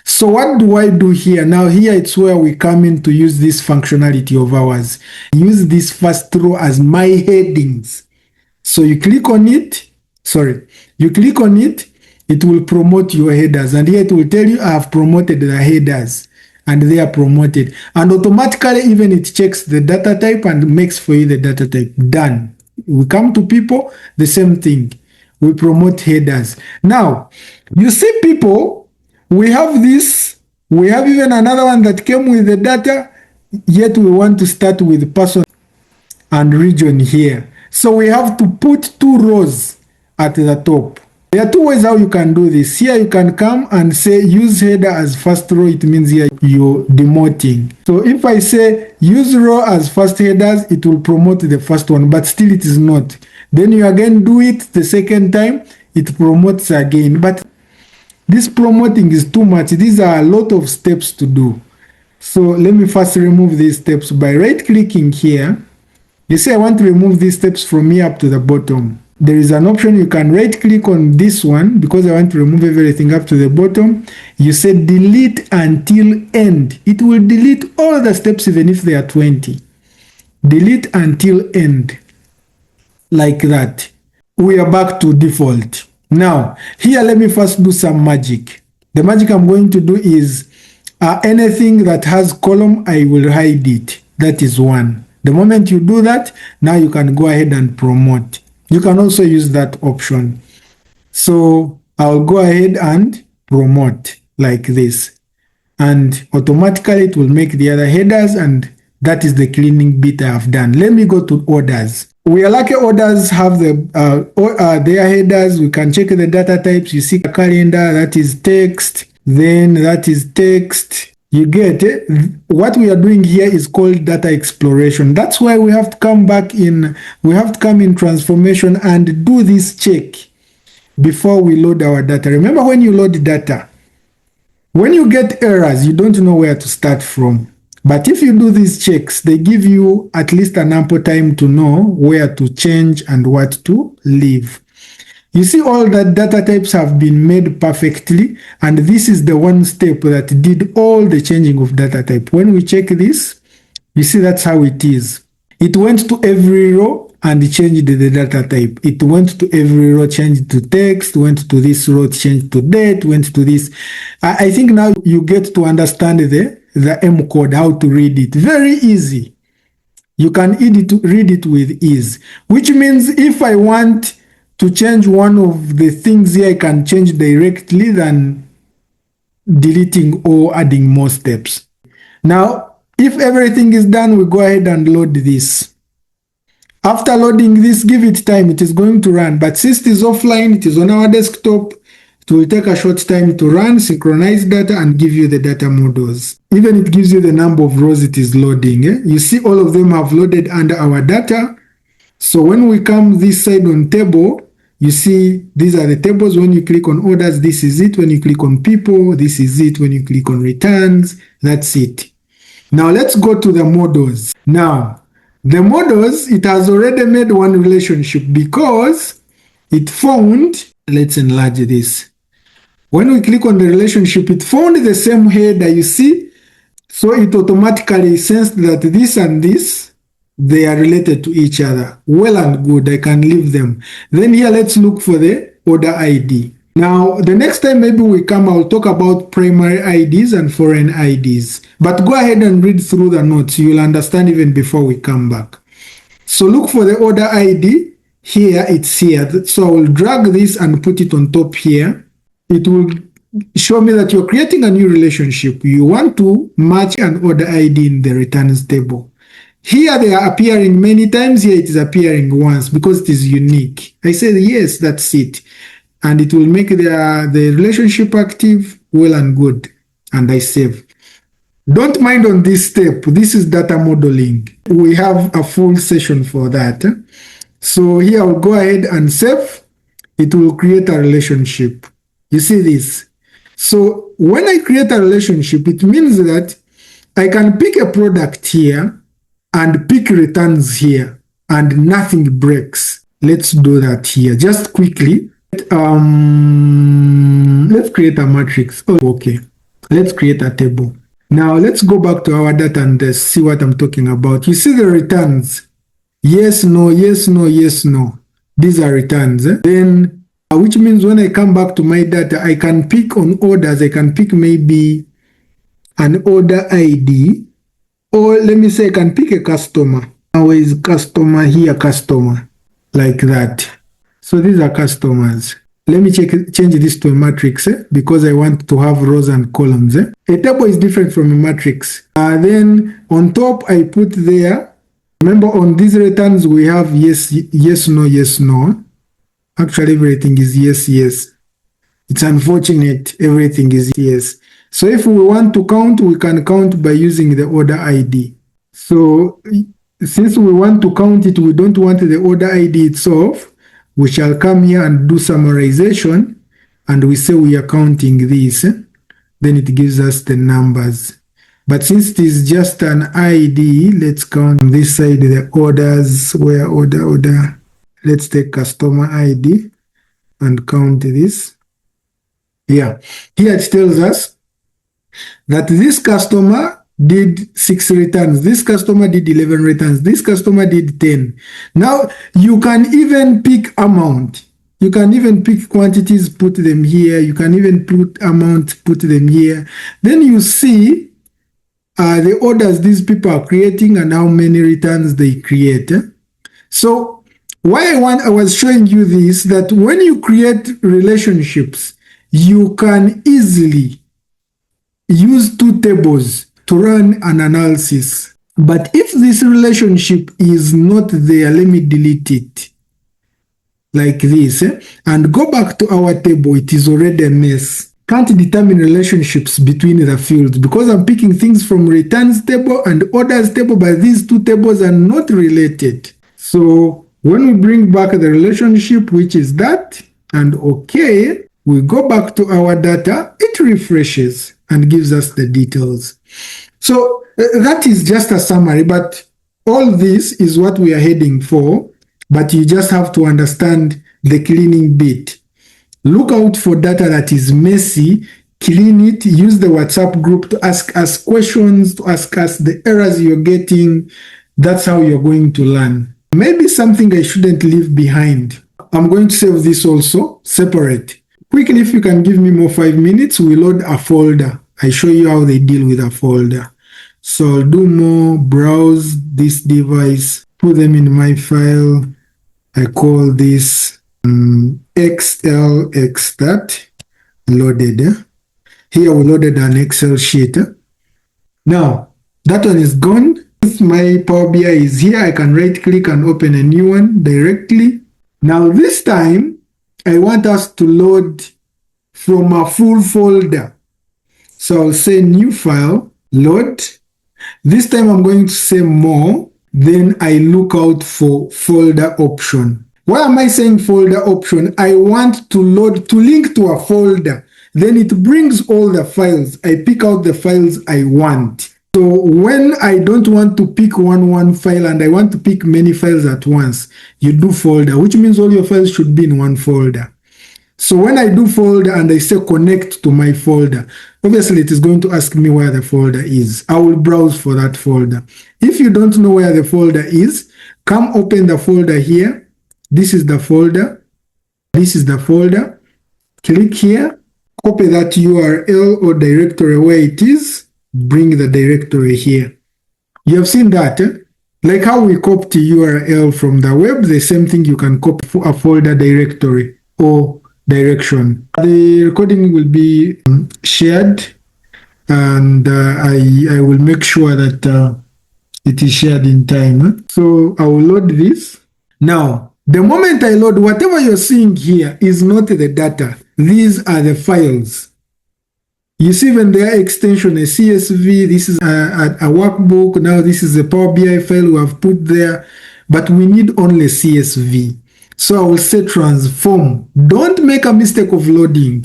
So what do I do here? Now here it's where we come in to use this functionality of ours. Use this first row as my headings. So you click on it, it will promote your headers, and here it will tell you I have promoted the headers and they are promoted, and automatically even it checks the data type and makes for you the data type. Done. We come to people, the same thing. We promote headers. Now you see people, we have this, we have even another one that came with the data, yet we want to start with person and region here. So we have to put 2 rows at the top. There are 2 ways how you can do this. Here you can come and say use header as first row. It means here you're demoting. So if I say use row as first headers, it will promote the first one, but still it is not. Then you again do it the second time, it promotes again. But this promoting is too much. These are a lot of steps to do. So let me first remove these steps by right clicking here. You say I want to remove these steps from here up to the bottom. There is an option, you can right click on this one because I want to remove everything up to the bottom. You say delete until end. It will delete all the steps even if they are 20. Delete until end. Like that. We are back to default. Now, here let me first do some magic. The magic I'm going to do is anything that has column, I will hide it. That is 1. The moment you do that, now you can go ahead and promote. You can also use that option. So I'll go ahead and promote like this. And automatically it will make the other headers, and that is the cleaning bit I have done. Let me go to orders. We are lucky orders have their headers. We can check the data types. You see calendar, that is text. Then that is text. You get it? What we are doing here is called data exploration. That's why we have to come back in, we have to come in transformation and do this check before we load our data. Remember, when you load data, when you get errors, you don't know where to start from. But if you do these checks, they give you at least an ample time to know where to change and what to leave. You see, all the data types have been made perfectly, and this is the one step that did all the changing of data type. When we check this, you see that's how it is. It went to every row and changed the data type. It went to every row, changed to text, went to this row, changed to date, went to this. I think now you get to understand the M code, how to read it. Very easy. You can read it with ease, which means if I want to change one of the things here, I can change directly than deleting or adding more steps. Now, if everything is done, we go ahead and load this. After loading this, give it time, it is going to run. But since it is offline, it is on our desktop, it will take a short time to run, synchronize data, and give you the data models. Even it gives you the number of rows it is loading. You see all of them have loaded under our data. So when we come this side on table, you see, these are the tables. When you click on orders, this is it. When you click on people, this is it. When you click on returns, that's it. Now let's go to the models. Now, the models, it has already made one relationship because it found, let's enlarge this. When we click on the relationship, it found the same header. You see, So it automatically sensed that this and this, they are related to each other. Well and good, I can leave them. Then here, let's look for the order ID. Now, the next time maybe we come, I'll talk about primary IDs and foreign IDs. But go ahead and read through the notes. You'll understand even before we come back. So look for the order ID. Here, it's here. So I will drag this and put it on top here. It will show me that you're creating a new relationship. You want to match an order ID in the returns table. Here they are appearing many times. Here it is appearing once because it is unique. I said, yes, that's it. And it will make the relationship active, well and good. And I save. Don't mind on this step. This is data modeling. We have a full session for that. So here I'll go ahead and save. It will create a relationship. You see this? So when I create a relationship, it means that I can pick a product here and pick returns here and nothing breaks. Let's do that here. Just quickly. Let's create a matrix. Oh, okay. Let's create a table. Now let's go back to our data and see what I'm talking about. You see the returns. Yes, no, yes, no, yes, no. These are returns. Then, which means when I come back to my data, I can pick on orders. I can pick maybe an order ID. Or let me say I can pick a customer. Now is customer here, customer. Like that. So these are customers. Let me change this to a matrix because I want to have rows and columns. A table is different from a matrix. Then on top I put there, remember on these returns we have yes, yes, no, yes, no. Actually everything is yes, yes. It's unfortunate everything is yes. So if we want to count, we can count by using the order ID. So since we want to count it, we don't want the order ID itself. We shall come here and do summarization and we say we are counting this. Then it gives us the numbers. But since it is just an ID, let's count on this side the orders. Where order. Let's take customer ID and count this. Yeah. Here it tells us that this customer did 6 returns. This customer did 11 returns. This customer did 10. Now, you can even pick amount. You can even pick quantities, put them here. You can even put amount, put them here. Then you see the orders these people are creating and how many returns they create. So, why I was showing you this, that when you create relationships, you can easily use 2 tables to run an analysis. But if this relationship is not there, let me delete it like this and go back to our table. It is already a mess. Can't determine relationships between the fields because I'm picking things from returns table and orders table, but these 2 tables are not related. So when we bring back the relationship, which is that, and okay, we go back to our data, it refreshes and gives us the details. So that is just a summary, but all this is what we are heading for, but you just have to understand the cleaning bit. Look out for data that is messy, clean it, use the WhatsApp group to ask us questions, to ask us the errors you're getting. That's how you're going to learn. Maybe something I shouldn't leave behind. I'm going to save this also, separate. Quickly, if you can give me more 5 minutes, we load a folder. I show you how they deal with a folder. So I'll do more, browse this device, put them in my file. I call this XLX loaded. Here we loaded an Excel sheet. Now, that one is gone. Since my Power BI is here, I can right click and open a new one directly. Now this time, I want us to load from a full folder. So I'll say new file, load. This time I'm going to say more. Then I look out for folder option. Why am I saying folder option? I want to load, to link to a folder. Then it brings all the files. I pick out the files I want. So when I don't want to pick one file and I want to pick many files at once, you do folder, which means all your files should be in one folder. So when I do folder and I say connect to my folder, obviously it is going to ask me where the folder is. I will browse for that folder. If you don't know where the folder is, come open the folder here. This is the folder. This is the folder. Click here, copy that URL or directory where it is, bring the directory here. You have seen that, like how we copy URL from the web, the same thing you can copy for a folder directory or direction. The recording will be shared, and I will make sure that it is shared in time. So I will load this. Now, the moment I load, whatever you're seeing here is not the data. These are the files. You see when their extension is CSV, this is a workbook. Now this is a Power BI file we have put there, but we need only CSV. So I will say transform. Don't make a mistake of loading.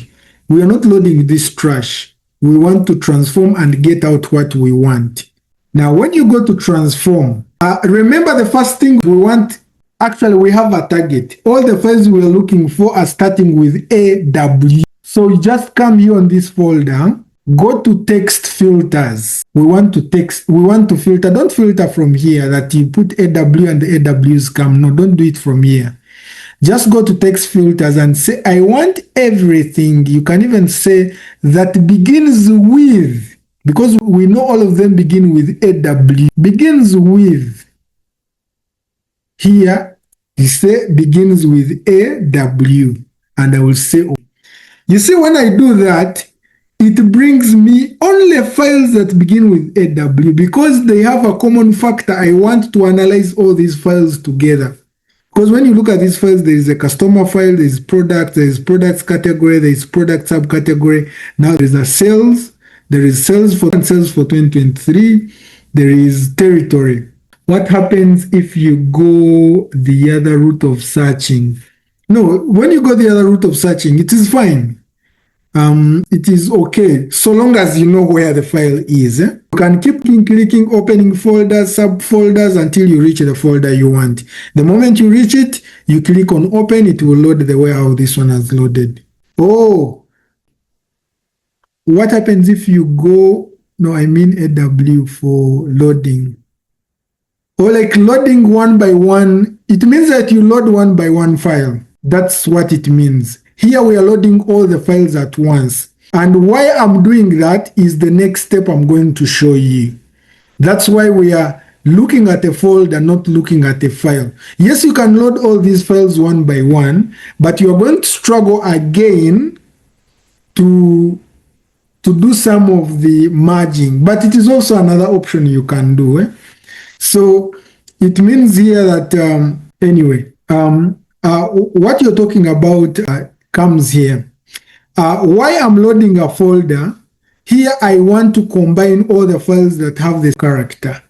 We are not loading this trash. We want to transform and get out what we want. Now, when you go to transform, remember the first thing we want, actually we have a target. All the files we are looking for are starting with AW. So you just come here on this folder, go to text filters. We want to filter. Don't filter from here that you put AW and the AWs come. No, don't do it from here. Just go to text filters and say, I want everything. You can even say that begins with, because we know all of them begin with AW. Begins with, here, you say begins with AW. And I will say, you see, when I do that, it brings me only files that begin with AW because they have a common factor. I want to analyze all these files together. Because when you look at these files, there is a customer file, there is product, there is products category, there is product subcategory. Now there is a sales, there is sales for 2023, there is territory. What happens if you go the other route of searching? No, when you go the other route of searching, it is fine. It is okay, so long as you know where the file is. You can keep clicking, opening folders, subfolders until you reach the folder you want. The moment you reach it, you click on open, it will load the way how this one has loaded. Oh, what happens if you go, no, I mean AW for loading. Or like loading one by one, it means that you load one by one file. That's what it means. Here we are loading all the files at once. And why I'm doing that is the next step I'm going to show you. That's why we are looking at a folder, not looking at a file. Yes, you can load all these files one by one, but you are going to struggle again to do some of the merging. But it is also another option you can do. So it means here that, anyway, what you're talking about comes here. Why I'm loading a folder, here I want to combine all the files that have this character.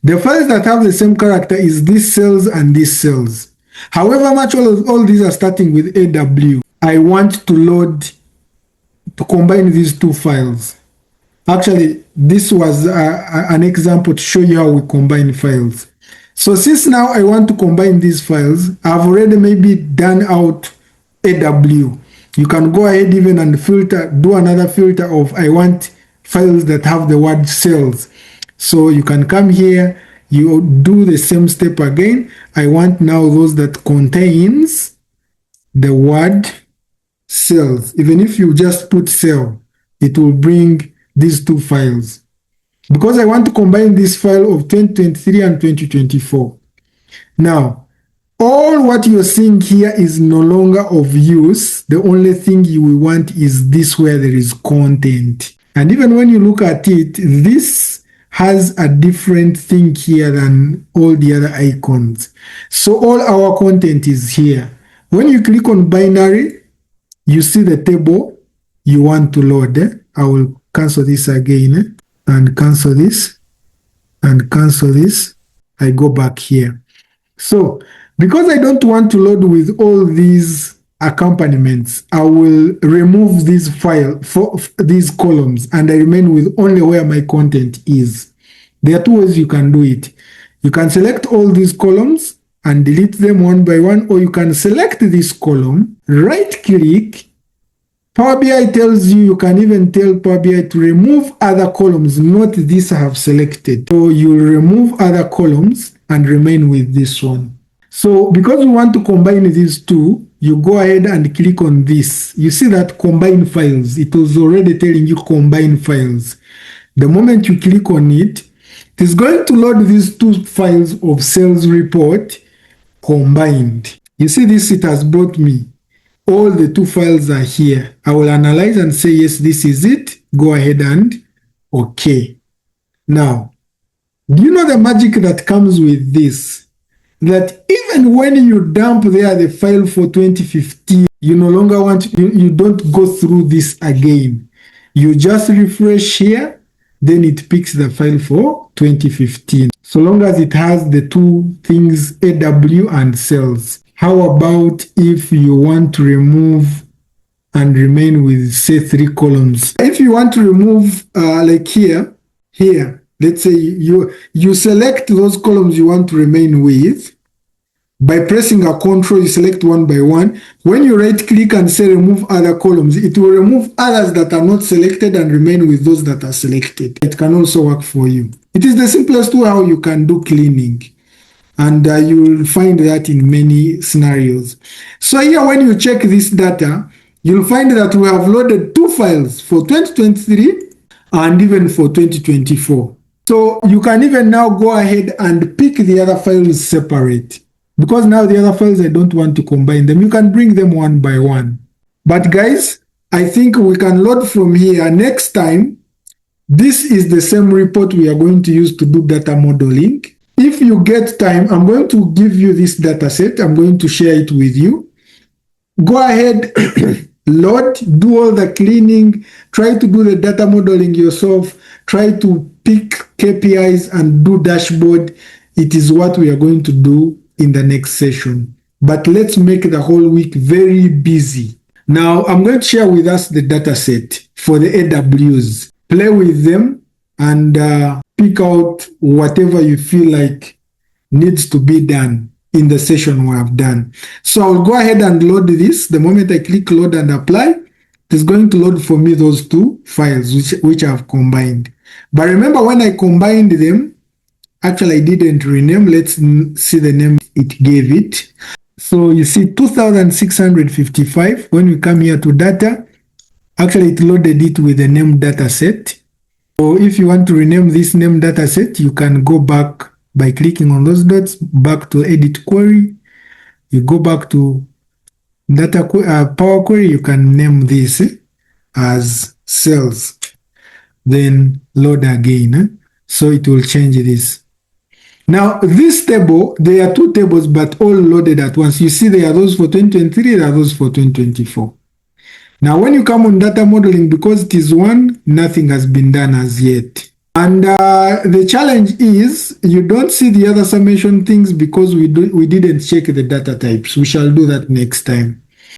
The files that have the same character is these cells and these cells. However much all these are starting with AW, I want to combine these two files. Actually, this was an example to show you how we combine files. So since now I want to combine these files, I've already maybe done out AW. You can go ahead even and filter, do another filter of I want files that have the word cells. So you can come here, you do the same step again. I want now those that contains the word cells. Even if you just put cell, it will bring these two files. Because I want to combine this file of 2023 and 2024. Now, all what you're seeing here is no longer of use. The only thing you will want is this where there is content. And even when you look at it, this has a different thing here than all the other icons. So all our content is here. When you click on binary, you see the table you want to load. I will cancel this again and cancel this and cancel this. I go back here. So because I don't want to load with all these accompaniments, I will remove this file for these columns and I remain with only where my content is. There are two ways you can do it. You can select all these columns and delete them one by one, or you can select this column, right click, Power BI tells you, you can even tell Power BI to remove other columns, not this I have selected. So you remove other columns and remain with this one. So because we want to combine these two, you go ahead and click on this. You see that combine files. It was already telling you combine files. The moment you click on it, it is going to load these two files of sales report combined. You see this, it has brought me. All the two files are here. I will analyze and say, yes, this is it. Go ahead and OK. Now, do you know the magic that comes with this? That even when you dump there the file for 2015, you no longer want, you don't go through this again. You just refresh here, then it picks the file for 2015. So long as it has the two things, AW and sales. How about if you want to remove and remain with, say, 3 columns? If you want to remove, like here, let's say you select those columns you want to remain with. By pressing a control, you select one by one. When you right click and say remove other columns, it will remove others that are not selected and remain with those that are selected. It can also work for you. It is the simplest way how you can do cleaning. And you will find that in many scenarios. So here, when you check this data, you'll find that we have loaded 2 files for 2023 and even for 2024. So you can even now go ahead and pick the other files separate. Because now the other files, I don't want to combine them. You can bring them one by one. But guys, I think we can load from here. Next time, this is the same report we are going to use to do data modeling. If you get time, I'm going to give you this data set. I'm going to share it with you. Go ahead, load, do all the cleaning, try to do the data modeling yourself, try to pick KPIs and do dashboard. It is what we are going to do in the next session. But let's make the whole week very busy. Now, I'm going to share with us the data set for the AWs. Play with them and pick out whatever you feel like needs to be done in the session we have done. So I'll go ahead and load this. The moment I click load and apply, it is going to load for me those 2 files which I have combined. But remember, when I combined them, actually I didn't rename. Let's see the name it gave it. So you see 2655. When we come here to data, actually it loaded it with the name data set. So if you want to rename this name data set, you can go back by clicking on those dots, back to edit query. You go back to data Power Query, you can name this as sales. Then load again. So it will change this. Now, this table, there are 2 tables, but all loaded at once. You see there are those for 2023, there are those for 2024. Now, when you come on data modeling, because it is one, nothing has been done as yet. And the challenge is you don't see the other summation things because we didn't check the data types. We shall do that next time.